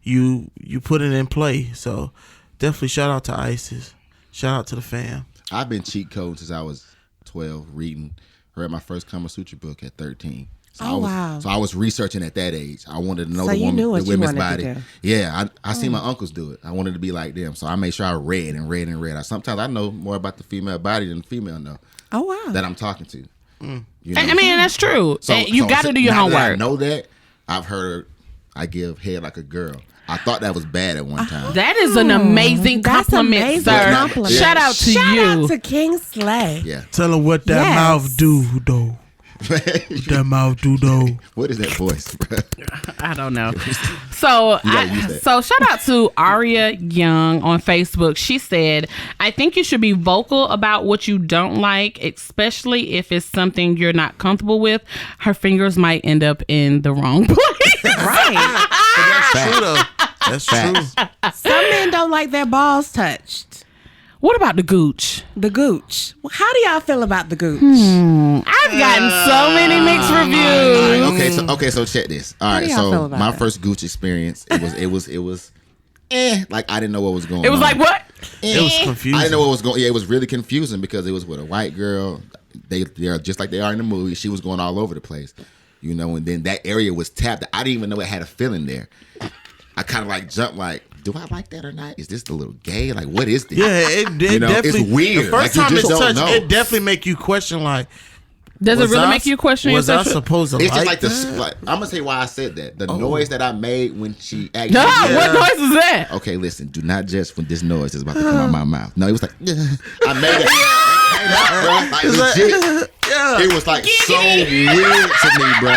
B: you put it in play. So definitely shout out to Isis. Shout out to the fam.
D: I've been cheat coding since I was 12, read my first Kama Sutra book at 13. So
C: wow.
D: So I was researching at that age. I wanted to know
C: So
D: the
C: you knew what
D: the
C: you
D: women's
C: wanted
D: body.
C: to do.
D: Yeah, I seen my uncles do it. I wanted to be like them. So I made sure I read and read and read. Sometimes I know more about the female body than the female know
C: Oh, wow.
D: that I'm talking to. You know?
A: I mean, that's true. And you got to do your
D: now that I
A: homework.
D: know that. I've heard I give head like a girl. I thought that was bad at one time.
A: That is an amazing
C: That's
A: compliment,
C: amazing
A: sir.
C: compliment.
A: Shout out to
C: Shout
A: you.
C: out to King Slay.
D: Yeah.
B: Tell her what that
C: Yes.
B: mouth do, though. That mouth do, though.
D: What is that voice, bro?
A: I don't know. So,
D: gotta use that.
A: so shout out to Aria Young on Facebook. She said, "I think you should be vocal about what you don't like, especially if it's something you're not comfortable with. Her fingers might end up in the wrong place."
C: Right.
B: That's true, though. That's
D: Facts.
B: true.
C: Some men don't like their balls touched.
A: What about the gooch?
C: The gooch. How do y'all feel about the gooch?
A: I've gotten so many mixed reviews.
D: Okay, so check this. All
C: How
D: right,
C: do y'all feel
D: so
C: about
D: my
C: that?
D: first Gucci experience, it was like I didn't know what was going on.
A: It was like what?
B: It was confusing.
D: I didn't know what was going. Yeah, it was really confusing because it was with a white girl. They're just like they are in the movie. She was going all over the place, and then that area was tapped. I didn't even know it had a feeling there. I kind of like jumped like, do I like that or not? Is this a little gay? Like, what is this?
B: Yeah, it definitely.
D: It's weird.
B: The first
D: like,
B: time it touched,
D: know.
B: it definitely make you question like.
A: Does it really make you question your
B: Was I
A: sexual?
B: supposed to
D: It's
B: like
D: just
B: that?
D: like I'm gonna say why I said that. The noise that I made when she actually.
A: No, what noise is that?
D: Okay, listen. Do not judge when this noise is about to come out my mouth. No, it was like I made it. Like, legit.
B: Yeah.
D: It was like so weird to me, bro.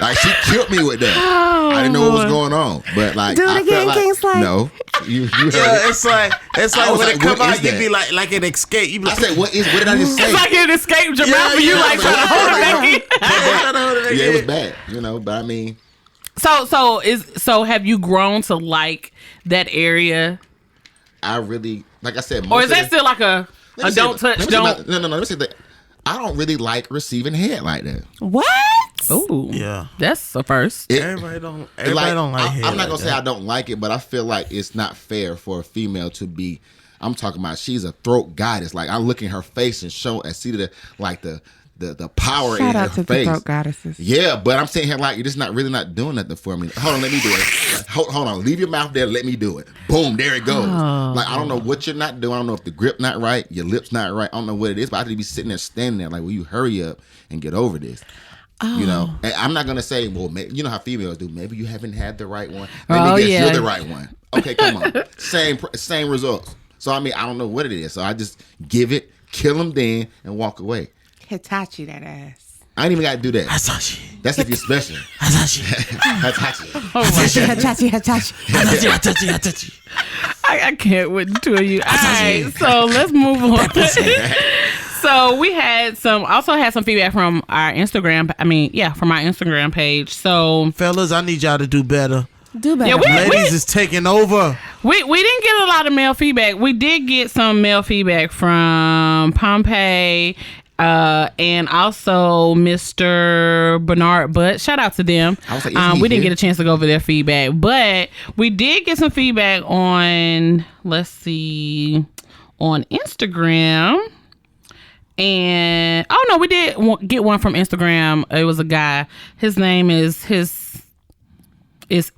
D: Like she killed me with that. I didn't know what was going on, but like
C: Do it
D: I
C: again,
D: felt like
C: Kingsley.
D: no. You heard
B: Yeah,
D: it.
B: it's like
D: I was
B: when
D: like,
B: it come
D: what
B: out,
D: is
B: you
D: that?
B: be like an escape. You be
D: I
B: like,
D: said, what did I just say?
A: It's like it escaped your mouth and you like trying to hold it back in.
D: Yeah, it was bad, but I mean,
A: So have you grown to like that area,
D: I really, like I said,
A: or is that still like a don't touch, don't?
D: No. Let me say that. I don't really like receiving head like that.
C: What?
A: Ooh,
B: yeah.
A: That's a first.
B: Everybody don't like head
D: I'm not
B: like
D: gonna say I don't like it, but I feel like it's not fair for a female to be. I'm talking about she's a throat goddess. Like I look in her face and see the power
C: Shout
D: in
C: out
D: her
C: to
D: face.
C: the throat goddesses.
D: Yeah, but I'm sitting here like you're just not doing nothing for me. Hold on, let me do it. Hold on, leave your mouth there. Let me do it. Boom, there it goes. Like I don't know what you're not doing. I don't know if the grip not right, your lips not right. I don't know what it is, but I have to be sitting there, standing there, like, will you hurry up and get over this? And I'm not gonna say, well, maybe, you know how females do. Maybe you haven't had the right one. Let me guess, you're the right one. Okay, come on, same results. So I mean, I don't know what it is. So I just give it, kill them then, and walk away.
C: Hitachi that ass.
D: I ain't even got to do that.
B: Hitachi.
D: That's if you're special.
B: Hitachi.
C: Hitachi.
A: I can't with the two of you. All right, so let's move on. So we had some feedback from our Instagram. From our Instagram page. So
B: Fellas, I need y'all to do better.
C: Do better.
A: Yeah,
B: Ladies is taking over.
A: We didn't get a lot of male feedback. We did get some male feedback from Pompey and also Mr. Bernard Butt. Shout out to them.
D: I was like,
A: we didn't get a chance to go over their feedback, but we did get some feedback on Instagram. And we did get one from Instagram. It was a guy. His name is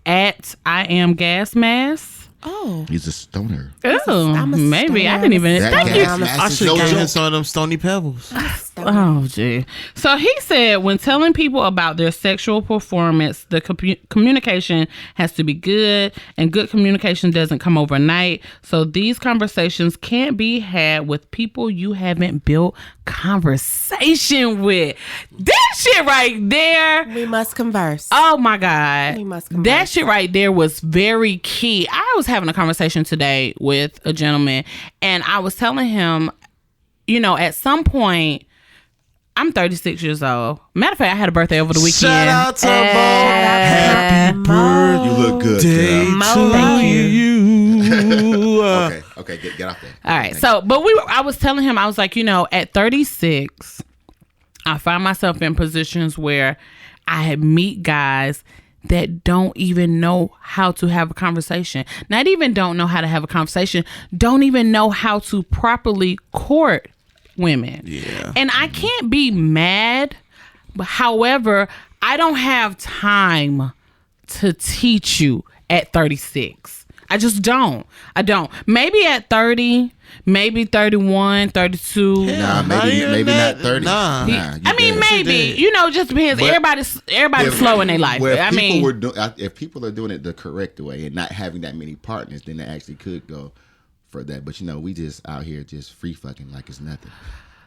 A: at I am gas mask.
C: Oh.
D: He's a stoner.
A: Oh,
C: I'm a
A: maybe I
C: stoner.
A: didn't even.
D: That
A: Thank
D: gas
A: you.
D: mask
B: I
D: is
B: should
D: no
B: have given
D: joke.
B: some of them stony pebbles.
A: Oh, gee. So he said, when telling people about their sexual performance, the communication has to be good, and good communication doesn't come overnight. So these conversations can't be had with people you haven't built conversation with. That shit right there.
C: We must converse.
A: Oh my God.
C: We must converse.
A: That shit right there was very key. I was having a conversation today with a gentleman, and I was telling him, at some point, I'm 36 years old. Matter of fact, I had a birthday over the weekend.
B: Shout out to Mo. Happy birthday.
D: You look good, girl.
B: to
C: Thank
B: you.
D: Okay, get off there.
A: All right. So, but I was telling him, I was like, at 36, I find myself in positions where I meet guys that don't even know how to have a conversation. Not even don't know how to have a conversation, don't even know how to properly court women.
B: Yeah.
A: And I can't be mad, but however, I don't have time to teach you at 36. I just don't. I don't. Maybe at 30, maybe 31, 32.
D: Nah, maybe not 30.
B: Nah.
A: I mean, maybe. Just depends.
D: But
A: Everybody's slow in their life.
D: If people are doing it the correct way and not having that many partners, then they actually could go for that. But we just out here just free fucking like it's nothing.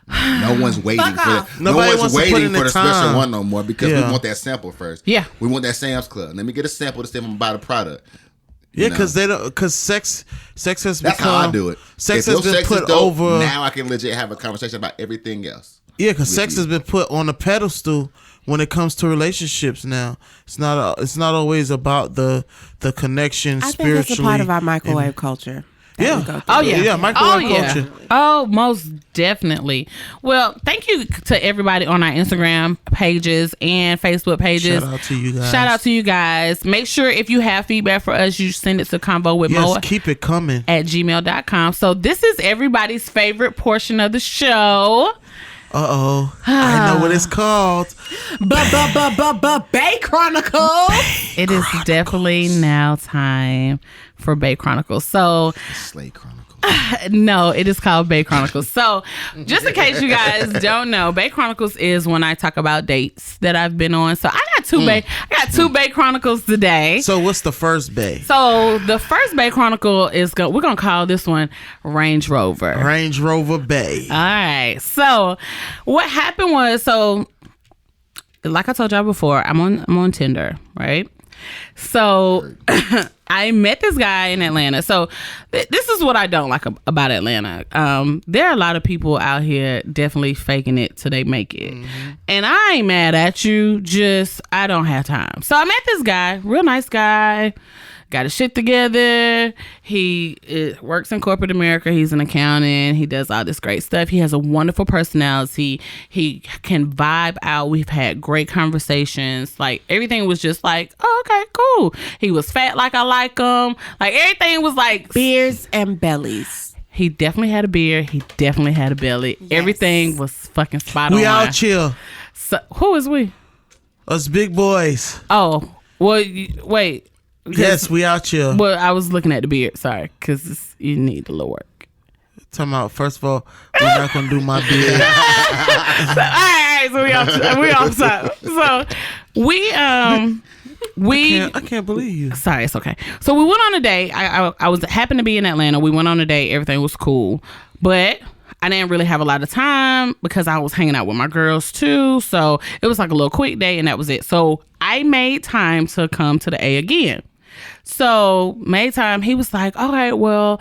D: No one's waiting for
B: Nobody wants to put in the
D: the special
B: time.
D: one no more because we want that sample first.
A: Yeah.
D: We want that Sam's Club. Let me get a sample to see if I'm gonna buy the product.
B: Yeah, because sex has
D: That's
B: become.
D: how I do it.
B: Sex
D: If
B: has
D: your
B: been
D: sex
B: put
D: is dope,
B: over.
D: Now I can legit have a conversation about everything else.
B: Yeah, because
D: with
B: sex
D: you.
B: has been put on a pedestal when it comes to relationships. Now it's not always about the connection
C: I think
B: spiritually.
C: it's a part of our microwave culture.
B: Yeah.
C: we go through.
A: Oh yeah,
B: Yeah, microwave culture.
A: Oh, most definitely. Well, thank you to everybody on our Instagram pages and Facebook pages.
B: Shout out to you guys.
A: Shout out to you guys. Make sure if you have feedback for us, you send it to convo with
B: Yes,
A: Moa
B: keep it coming.
A: at gmail.com. So this is everybody's favorite portion of the show.
B: I know what it's called.
C: Bae Chronicles.
A: It is definitely now time for Bae Chronicles. So
D: Slay Chronicles.
A: no, it is called Bae Chronicles. So, just in case you guys don't know, Bae Chronicles is when I talk about dates that I've been on. So, I got two Bae Chronicles today.
B: So what's the first Bae?
A: So, the first Bae Chronicle is we're going to call this one Range Rover.
B: Range Rover Bae.
A: All right. So, what happened was, like I told y'all before, I'm on Tinder, right? So I met this guy in Atlanta. So this is what I don't like about Atlanta. There are a lot of people out here definitely faking it till they make it. Mm-hmm. And I ain't mad at you. Just I don't have time. So I met this guy, real nice guy. Got his shit together. He works in corporate America. He's an accountant. He does all this great stuff. He has a wonderful personality. He can vibe out. We've had great conversations. Like everything was just like, oh, okay, cool. He was fat like I like him. Like everything was like
C: Beards and bellies.
A: He definitely had a beard. He definitely had a belly. Yes. Everything was fucking spot on.
B: We out chill.
A: So, who is we?
B: Us big boys.
A: Oh, well, wait.
B: Yes, we out here.
A: Well, I was looking at the beard. Sorry, because you need a little work.
B: Talking about, first of all, we're not going to do my beard.
A: All right, so we off top. So I
B: can't believe you.
A: Sorry, it's okay. So we went on a date. I was happened to be in Atlanta. We went on a date. Everything was cool, but I didn't really have a lot of time because I was hanging out with my girls too. So it was like a little quick day, and that was it. So I made time to come to the A again. So made time. He was like, "All right, well,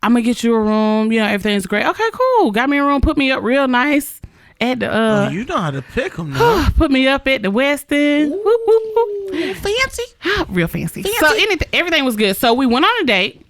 A: I'm gonna get you a room. You know, everything's great. Okay, cool. Got me a room. Put me up real nice at the.
B: You know how to pick them now.
A: Put me up at the West End. Whoop, whoop, whoop.
C: Fancy.
A: Real fancy. So everything was good. So we went on a date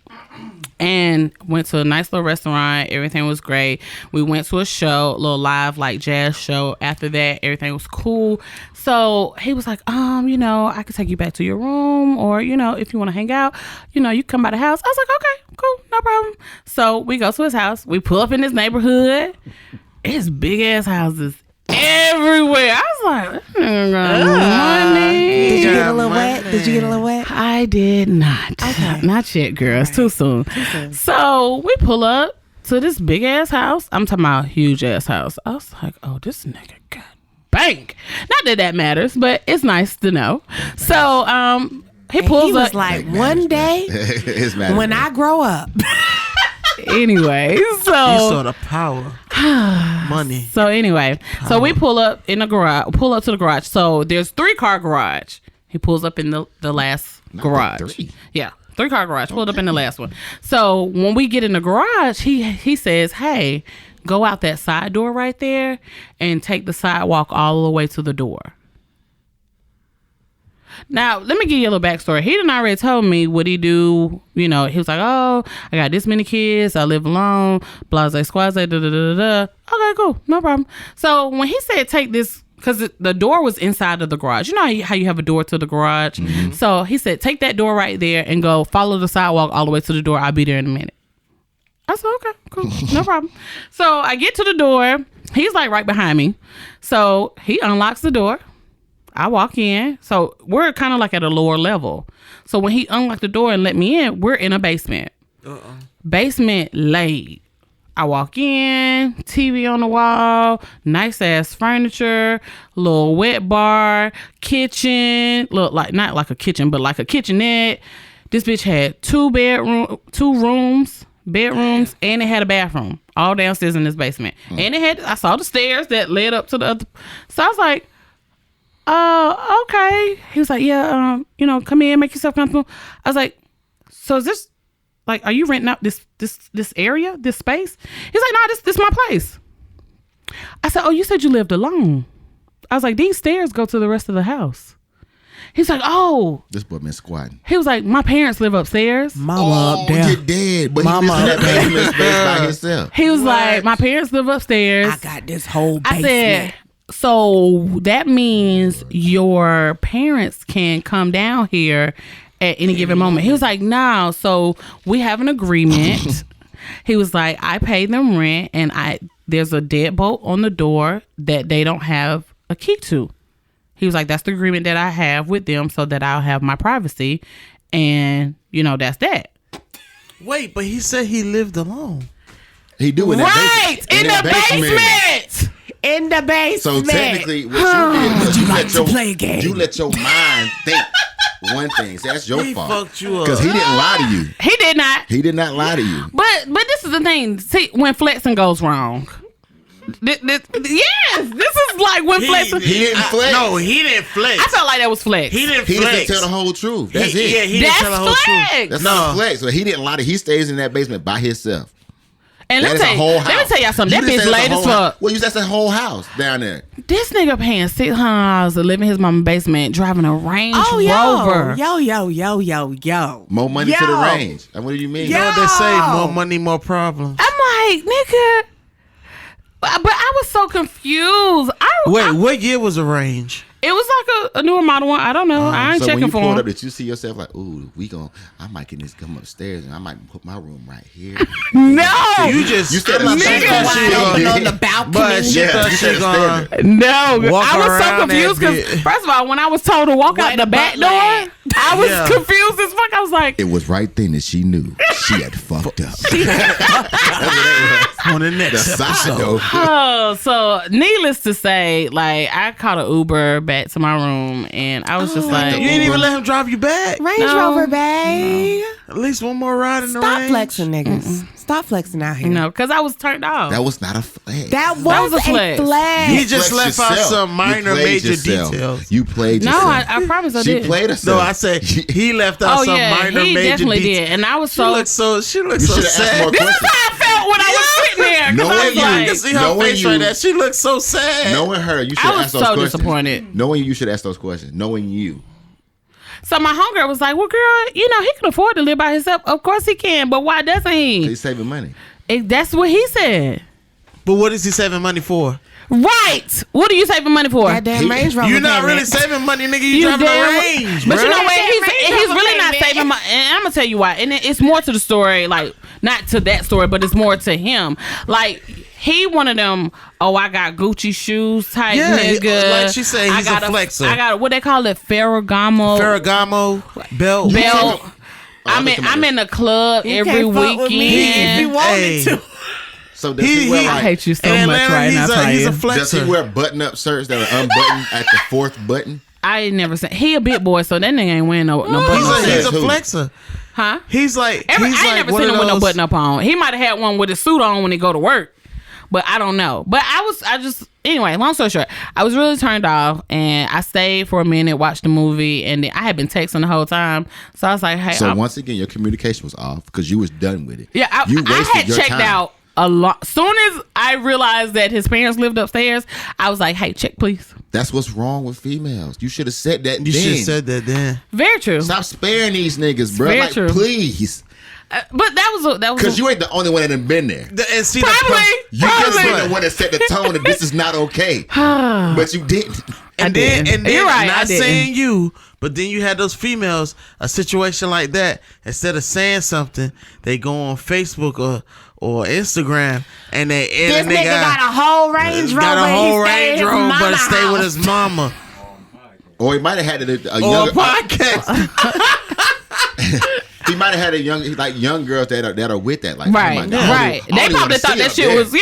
A: and went to a nice little restaurant. Everything was great. We went to a show, a little live like jazz show. After that, everything was cool. So he was like, I could take you back to your room, or, if you want to hang out, you can come by the house. I was like, okay, cool, no problem. So we go to his house. We pull up in his neighborhood. It's big ass houses everywhere. I was like, money.
C: Did you get a little wet?
A: I did not.
C: Okay.
A: Not yet, girl. It's too soon. So we pull up to this big ass house. I'm talking about a huge ass house. I was like, oh, this nigga got bank. Not that matters, but it's nice to know. So he pulls up.
C: Was like, one day when I grow up.
A: Anyway, so
B: you saw the power. Money.
A: So anyway, so we pull up to the garage. So there's 3-car garage. He pulls up in the last garage.
D: 3.
A: Yeah, 3-car garage. Pulled up in the last one. So when we get in the garage, he says, "Hey, go out that side door right there and take the sidewalk all the way to the door." Now, let me give you a little backstory. He done already told me what he do. He was like, oh, I got this many kids. I live alone. Blase, squaze, da-da-da-da-da. Okay, cool. No problem. So when he said take this, because the door was inside of the garage. You know how you have a door to the garage? Mm-hmm. So he said, take that door right there and go follow the sidewalk all the way to the door. I'll be there in a minute. I said, okay, cool. No problem. So I get to the door. He's like right behind me. So he unlocks the door. I walk in. So we're kind of like at a lower level. So when he unlocked the door and let me in, we're in a basement. Basement laid. I walk in, TV on the wall, nice ass furniture, little wet bar, kitchen, look like not like a kitchen, but like a kitchenette. This bitch had 2 bedrooms, and it had a bathroom all downstairs in this basement. And I saw the stairs that led up to the other. So I was like, oh, okay. He was like, yeah, come in, make yourself comfortable. I was like, so is this, like, are you renting out this area, this space? He's like, no, this my place. I said, oh, you said you lived alone. I was like, these stairs go to the rest of the house. He's like, oh.
D: This boy been squatting.
A: He was like, my parents live upstairs.
C: Mama up there.
D: You did. But
C: Mama
D: he lives in that
C: up
D: basement space by himself.
A: He was like, my parents live upstairs.
C: I got this whole basement.
A: I said, so that means your parents can come down here at any given moment. He was like, no. So we have an agreement. He was like, I pay them rent, and there's a deadbolt on the door that they don't have a key to. He was like, that's the agreement that I have with them so that I'll have my privacy. And, that's that.
B: Wait, but he said he lived alone.
D: He do in that
A: Right! In the basement!
C: In the basement.
D: So technically, what you did was
C: you like to play a game?
D: You let your mind think one thing. So that's your
B: He
D: fault.
B: fucked you up.
D: Because he didn't lie to you.
A: He did not.
D: He did not lie to you.
A: But this is the thing. See, when flexing goes wrong. Yes, this is like when flexing.
D: He didn't flex.
B: No, he didn't flex.
A: I felt like that was flex.
B: He didn't
D: He
B: flex.
D: just didn't tell the whole truth. That's it.
B: Yeah, he didn't
A: That's
B: tell the whole
A: flex.
B: truth.
D: That's
B: No.
D: not flex. So he didn't lie to. He stays in that basement by himself.
A: And
D: That
A: let
D: is a
A: me
D: whole house.
A: tell y'all something.
D: You
A: That
D: just
A: bitch
D: said
A: late
D: it's a
A: as
D: whole house.
A: fuck.
D: Well, that's a whole house down there.
A: This nigga paying $600 to live in his mama's basement, driving a Range Rover.
C: Yo.
D: More money to the range. And what do you mean?
B: You know what they say? More money, more problems.
A: I'm like, nigga. But I was so confused.
B: Wait, what year was Arrange?
A: It was like a newer model one. I don't know. I ain't
D: So when
A: checking
D: you
A: for
D: pulled
A: him.
D: up, did you see yourself like, ooh, I might get this come upstairs and I might put my room right here.
A: No.
B: You just
D: You said
B: I'm
D: nigga,
B: saying
C: Wide
B: she
C: open
B: gonna-
C: on the balcony.
B: But she
D: Yeah,
B: thought
D: you
B: she
D: said
B: gonna.
D: standard.
A: No,
B: Walk
A: I was so
B: around
A: confused
B: that
A: because
B: bitch.
A: first of all, when I was told to walk out
C: Where
A: the
C: the
A: back
C: butler
A: door,
C: at?
A: I was
B: Yeah.
A: confused as fuck. I was like,
D: It was right then that she knew she had fucked up.
B: On the
D: The
B: next
D: side
B: episode.
D: though.
A: oh. So needless to say, like I caught an Uber back to my room, and I was just like,
B: You didn't even let him drive you back.
C: Range
A: No.
C: Rover, babe.
B: At least one more ride in the
C: Stop
B: range.
C: flexing, niggas. Stop flexing out here.
A: no, because I was turned off.
D: That was not a flex.
C: That was
A: a
C: a
A: flex.
C: flex.
B: He just
D: flexed
B: left out
D: yourself.
B: some
D: You
B: minor
D: played
B: major
D: yourself.
B: details.
D: You played
A: no,
D: yourself.
A: I promise I
D: She
A: did.
D: played herself.
B: No, I said he left out
A: Oh
B: some
A: yeah,
B: minor
A: he
B: major
A: definitely
B: details.
A: did, and I was
B: She
A: so.
B: looked so
D: You
B: sad.
D: should've asked more
A: This is
D: questions.
A: how I felt when I was sitting there. 'Cause I
D: Knowing
A: was
D: you-
B: I
A: like,
B: can see her
D: Knowing
B: face
D: you-
B: right there. She looked so sad.
D: Knowing her, you should
A: I was
D: ask those
A: so
D: questions.
A: disappointed.
D: Knowing you should ask those questions. Knowing you.
A: So my homegirl was like, well, girl, he can afford to live by himself. Of course he can, but why doesn't he?
D: He's saving money.
A: That's what he said.
B: But what is he saving money for?
A: Right. What are you saving money for?
C: That damn Range Rover.
B: You're not
C: payment.
B: really saving money, nigga. You driving
A: damn-
B: a range,
A: But
B: bro.
A: you know what?
C: That
A: He's
C: Range Rover
A: really not
C: payment.
A: saving money. And I'm going to tell you why. And it's more to the story, like, not to that story, but it's more to him. Like, he one of them, I got Gucci shoes type
B: Yeah,
A: nigga.
B: like she said, he's a flexer.
A: I got, what they call it, Ferragamo
B: Ferragamo belt.
A: belt.
D: Oh,
A: I'm in the club
C: He
A: every
C: can't fuck with me if he
A: weekend.
C: wanted
B: Hey.
C: to.
D: So does he,
B: He-
D: wear
B: he-
A: I
D: like,
A: hate you so
B: In
A: much
B: Atlanta,
A: right now,
B: he's a
A: Taya.
D: does he
B: flexer.
D: wear button-up shirts that are unbuttoned at the fourth button?
A: I ain't never seen. He a big boy, so that nigga ain't wearing no button
B: He's
A: up.
B: a, he's a
D: Who?
B: flexer.
A: Huh?
B: He's like
A: I
B: he's
A: ain't
B: like
A: never
B: one
A: seen
B: of
A: him with no
B: those-
A: button up on. He might have had one with a suit on when he go to work, but I don't know. But anyway, long story short, I was really turned off, and I stayed for a minute, watched the movie, and then I had been texting the whole time. So I was like, hey,
D: So once again, your communication was off because you was done with it.
A: yeah,
D: you
A: I
D: wasted
A: had
D: your
A: checked
D: time.
A: out a lot. Soon as I realized that his parents lived upstairs, I was like, hey, check please.
D: That's what's wrong with females. You should have said that
B: You
D: then.
B: should have said that then.
A: Very true.
D: Stop sparing these niggas, bro.
A: Very
D: Like,
A: true.
D: please.
A: But that was
D: Because you ain't the only one that done been there.
B: And see
A: probably.
D: You just
A: Probably.
D: been the one that set the tone that this is not okay. But you didn't.
B: And
A: didn't.
B: then
A: You're right, I
B: not
A: didn't.
B: saying you, but then you had those females, a situation like that, instead of saying something, they go on Facebook or Instagram and they
C: This
B: and
C: nigga got a whole Range Rover.
B: got a whole
C: He stay
B: Range
C: at his
B: Rover, but
C: mama
B: stay with
C: house.
B: his mama
D: Or he might have had a
B: or
D: younger.
B: a podcast.
D: He might have had a young girls that are with that. Like,
A: Right,
D: oh my God,
A: right.
D: I don't
A: They
D: even
A: probably
D: wanna
A: thought
D: see
A: that
D: up
A: shit
D: there.
A: was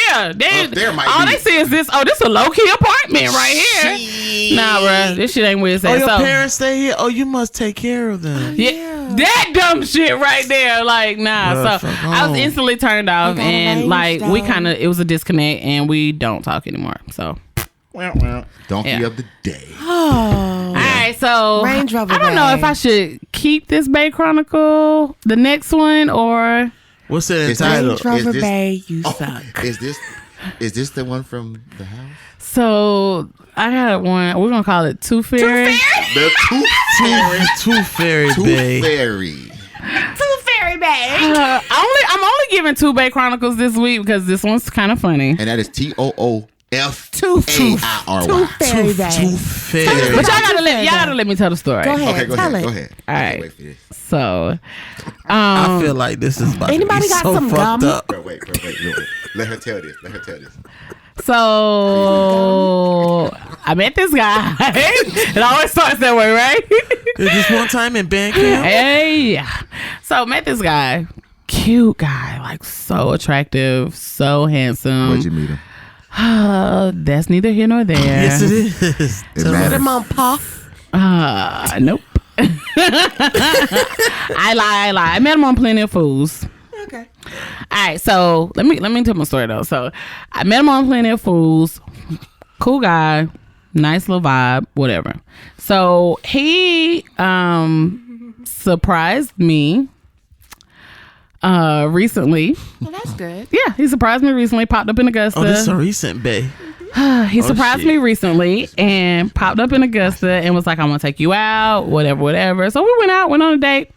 D: Up there might
A: all
D: be-
A: they see is this. Oh, this a low key apartment right here. Nah, bruh, this shit ain't where it's
B: Oh,
A: at.
B: your
A: So,
B: parents stay here. Oh, you must take care of them.
A: yeah, that dumb shit right there. Like, nah.
B: Bruh,
A: So
B: fuck
A: I was
B: on.
A: instantly turned off,
C: You got
A: and
C: arranged,
A: like we
C: though.
A: kind of it was a disconnect, and we don't talk anymore. So,
D: Donkey
A: Yeah.
D: of the day.
A: all right. So
C: Range Rover
A: I don't know
C: Bae.
A: if I should keep this Bae Chronicle, the next one, or
B: What's it
D: It's
B: entitled?
C: Range Rover
D: Is this-
C: Bae, you
D: Oh,
C: suck.
D: Is this Is this the one from the house?
A: So I got one. We're gonna call it Tooth Fairy.
D: The Tooth Fairy.
B: Tooth Fairy,
D: Tooth
B: babe.
D: Fairy.
C: Tooth Fairy, babe.
A: I'm only giving two Bae Chronicles this week because this one's kind of funny.
D: And that is TOOFAIRY.
C: Tooth Fairy, babe.
B: Tooth Fairy.
A: But y'all gotta let me tell the story.
C: Go ahead.
D: Okay, go
C: Tell
D: ahead.
C: it.
D: Go ahead.
A: All
D: I
A: right.
D: can't wait for this.
A: So,
B: I feel like this is about
C: Anybody
B: to be
C: got
B: so
C: some
B: fucked
C: gum?
B: up.
D: Bro, wait. Let her tell this.
A: So I met this guy. It always starts that way, right?
B: Is this one time in band camp?
A: Hey, so met this guy, cute guy, like so attractive, so handsome.
D: Where'd you meet him?
A: That's neither here nor there.
B: Yes, it is.
D: It
C: Put
D: matters.
C: him on paw.
A: Nope. I lie. I met him on Plenty of Fools.
C: Okay.
A: All right, so let me tell my story though. So I met him on Plenty of Fools. Cool guy, nice little vibe, whatever. So he surprised me recently.
C: Well, that's good.
A: Yeah, he surprised me recently. Popped up in Augusta.
B: Oh, this is a recent Bae.
A: He surprised
B: shit.
A: me recently and popped up in Augusta and was like, "I want to take you out, whatever." So we went on a date.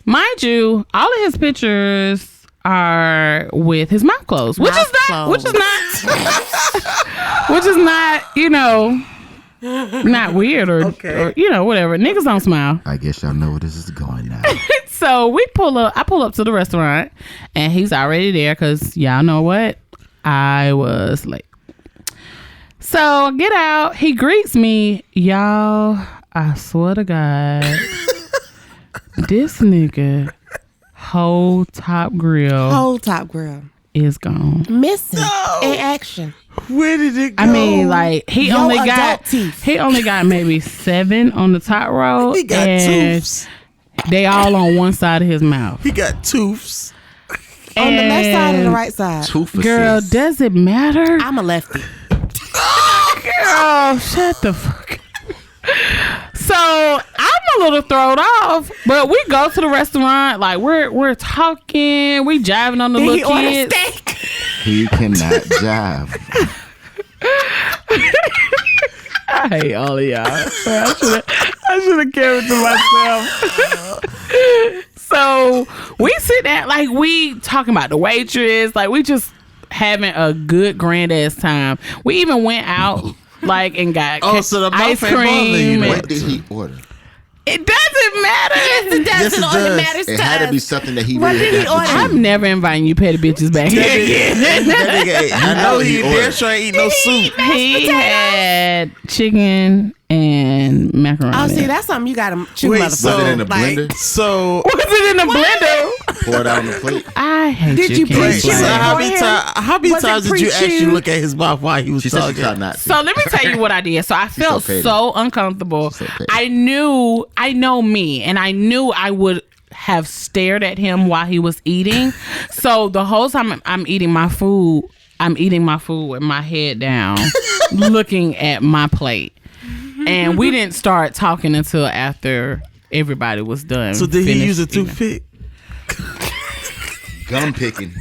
A: Mind you, all of his pictures are with his mouth closed, which is not, not weird or whatever. Niggas don't smile.
D: I guess y'all know where this is going now.
A: So I pull up to the restaurant and he's already there because y'all know what? I was late. So I get out. He greets me. Y'all, I swear to God, this nigga whole top grill is gone.
C: Missing in action.
B: Where did it go?
A: I mean, like he
C: Yo,
A: only
C: adult teeth.
A: got maybe 7 on the top row.
B: He got
A: and
B: tooths.
A: they all on one side of his mouth.
B: He got tooths.
C: On the left side or the
A: And
C: right side?
D: Tooth
A: girl,
D: assist.
A: does it matter?
C: I'm a lefty.
A: Girl, shut the fuck up. So I'm a little thrown off, but we go to the restaurant, like we're talking, we jiving on the
C: Did he
A: little
C: order
A: kids.
C: steak?
D: He cannot jive.
A: I hate all of y'all. I should have kept it to myself. So we sit there, like we talking about the waitress, like we just having a good grand ass time. We even went out like and got
B: So the
A: ice
B: mouth ain't bothering you
A: cream.
B: then.
D: What did he order?
A: It doesn't matter.
C: Yes, it
B: Yes,
C: does.
B: it does.
C: It matters
D: It
C: to
D: had to be
C: us.
D: something that he
C: What
D: really
C: did he
D: had to
C: order?
D: do.
A: I'm never inviting you petty bitches back here again.
B: That nigga ate. I know he
D: ordered.
B: damn sure ain't eat no soup.
A: He had chicken and macaroni.
C: Oh, see, that's something you gotta chew,
B: Wait,
C: motherfucker.
B: so-
D: Was it in a
C: Like,
D: blender?
B: So,
A: was it in the blender?
D: Pour it out on the plate.
A: I hate
C: Did you
A: chicken.
C: pre-chew
B: so
C: it?
B: how many
C: Beforehand?
B: times
C: Was it
B: did you actually
C: pre-chewed?
B: look at his mouth while he was
D: She said she
B: talking?
D: tried not to.
A: So let me tell you what I did. So I felt
D: so petty.
A: so uncomfortable.
D: So petty.
A: I know me, and I knew I would have stared at him while he was eating. So the whole time I'm eating my food with my head down, looking at my plate. And we didn't start talking until after everybody was done.
B: So did he
A: finished
B: use a
A: eating.
B: toothpick?
D: Gum picking.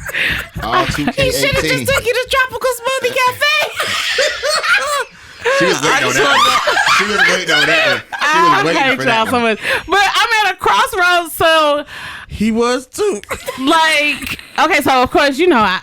D: All 2K18.
C: he should have just took you to Tropical Smoothie Cafe.
D: She was waiting on that one. She was waiting on that one. She
A: I
D: was waiting
A: hate
D: for
A: y'all
D: that
A: so
D: one.
A: much. But I'm at a crossroads, so
B: He was too.
A: like, okay, so of course,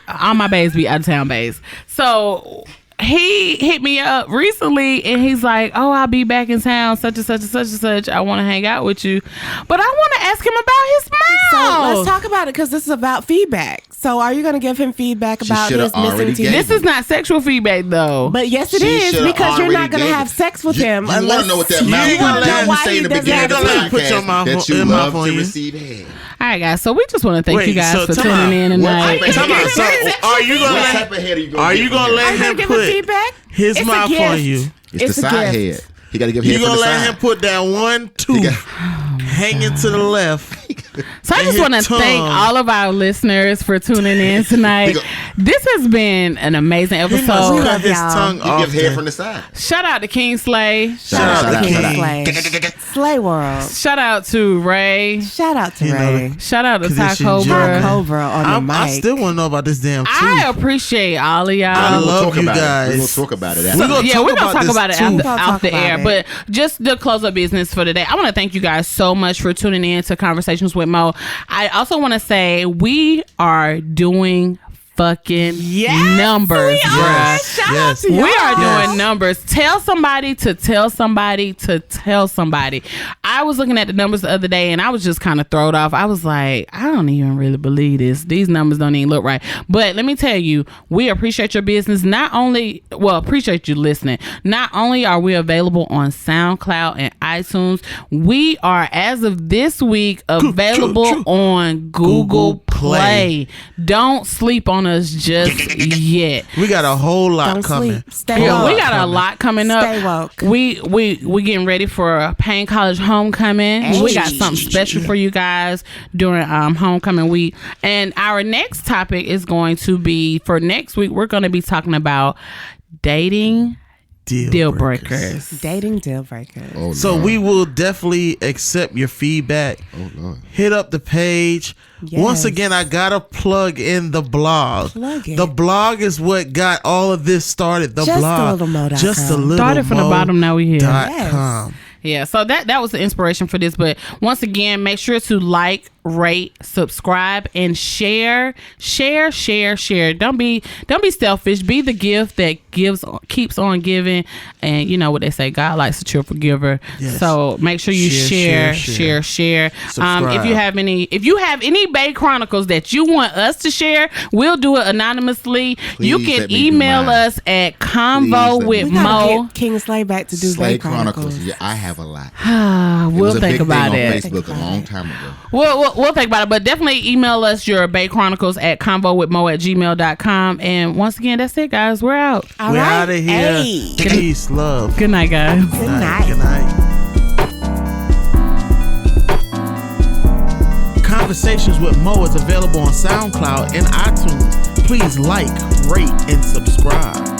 A: all my bays be out of town bays. So he hit me up recently and he's like, "Oh, I'll be back in town, such and such and such and such. I want to hang out with you." But I want to ask him about his
C: So
A: mouth.
C: let's talk about it because this is about feedback. So are you going to give him feedback
D: She
C: about
D: shoulda
C: his missing
D: already
C: teeth?
D: gave
A: This is not sexual feedback though.
C: But yes, it
D: She
C: is
D: shoulda
C: because you're
D: already
C: not going to
D: gave
C: have
D: it.
C: sex with
D: You
C: him
D: want
C: unless
D: to know what that
B: You
D: mouth
B: ain't gonna
D: is?
B: let him
D: You
C: say
D: say in
C: he
D: the
C: doesn't
D: beginning of the
C: have to
B: let him put your
D: podcast
B: mouth
D: that
B: on-
D: you
B: his mouth
D: love
B: on
D: to
B: you.
D: receive head.
A: All right, guys. So we just want to thank
B: Wait,
A: you guys
B: so
A: for
B: time
A: tuning
B: out.
A: in tonight.
D: What-
B: Come on, so are you gonna
D: What
B: let
D: type of head are you going
B: are
D: to
B: you
D: get
B: gonna
D: from
B: let
C: Are you
B: him
C: going to give him
B: put
C: feedback?
B: his
C: It's a
B: mouth
C: gift.
B: on you?
D: It's
C: It's
D: the
C: a
D: side
C: gift.
D: head. He got to give head
B: You
D: from
B: gonna
D: the
B: let
D: side.
B: him put that one tooth hanging to the left
A: So I
B: And
A: just
B: his
A: want to thank
B: tongue.
A: all of our listeners for tuning in tonight. This has been an amazing
B: He must
A: episode.
B: cut his
C: y'all.
B: tongue
D: You
B: off.
D: give head from the side.
A: Shout out to King Slay.
C: Shout out to
B: King.
C: King Slay. Slay World.
A: Shout out to Ray.
C: Shout out to
B: You know,
C: Ray.
A: Shout out to
B: Cause
A: Ty
B: it's your
A: Cobra.
B: job.
C: Cobra on the mic.
B: I still want to know about this damn tooth.
A: I appreciate all of y'all.
B: I
D: We'll
B: love
D: talk
B: you
D: about
B: guys.
D: it. We're gonna talk about it.
B: We're
D: After.
B: gonna
A: Yeah,
B: talk
A: we're gonna
B: about
A: talk
B: this
A: about it
B: tooth.
C: We'll
A: off
C: talk
A: the
C: about
A: air.
C: it.
A: But just to close up business for today, I want to thank you guys so much for tuning in to Conversations with Mo. I also want to say we are doing fucking numbers, bruh.
B: Yes.
A: We are
B: Yes.
A: doing numbers. Tell somebody to tell somebody to tell somebody. I was looking at the numbers the other day and I was just kind of thrown off. I was like, I don't even really believe this. These numbers don't even look right. But let me tell you, we appreciate your business. Appreciate you listening. Not only are we available on SoundCloud and iTunes, we are, as of this week, available on Google Play. Don't sleep on us just yet.
B: We got a whole lot
C: Don't
B: coming.
C: sleep. Stay
A: Yeah,
C: woke.
A: we got a lot coming up.
C: Stay woke.
A: We getting ready for Payne College homecoming. We got something special for you guys during homecoming week. And our next topic is going to be, for next week, we're going to be talking about dating deal breakers.
C: Dating deal breakers.
D: Oh,
B: So
D: Lord.
B: we will definitely accept your feedback.
D: Oh Lord.
B: Hit up the page.
C: Yes.
B: Once again, I gotta plug in the blog.
C: Plug it.
B: The blog is what got all of this started. The
C: Just
B: blog.
C: a little mo.com.
B: Just a little
A: Started from the bottom, now we here.
B: .com.
A: Yeah, so that was the inspiration for this. But once again, make sure to like, rate, subscribe, and share. Don't be selfish. Be the gift that keeps on giving. And you know what they say, God likes a cheerful giver.
B: Yes.
A: So make sure you share.
B: Subscribe.
A: If you have any Bae Chronicles that you want us to share, we'll do it anonymously. You
D: Please
A: can
D: let me do
A: email
D: mine.
A: us at
D: Please
A: convo
D: let me
A: with
C: We
D: do
C: gotta
A: Mo.
C: get King Slay back to do
D: Slay
C: Bae Chronicles.
D: Chronicles. Yeah, I have a lot. It
A: We'll
D: was a
A: think
D: big
A: about
D: thing
A: it.
D: on Facebook a long time ago.
A: We'll think about it, but definitely email us your Bae Chronicles at convowithmo@gmail.com. And once again, that's it, guys. We're out.
C: All
B: We're
C: right.
B: out of here.
C: Hey.
B: Peace, love.
A: Good night, guys.
C: Good night.
B: Good night. Conversations with Mo is available on SoundCloud and iTunes. Please like, rate, and subscribe.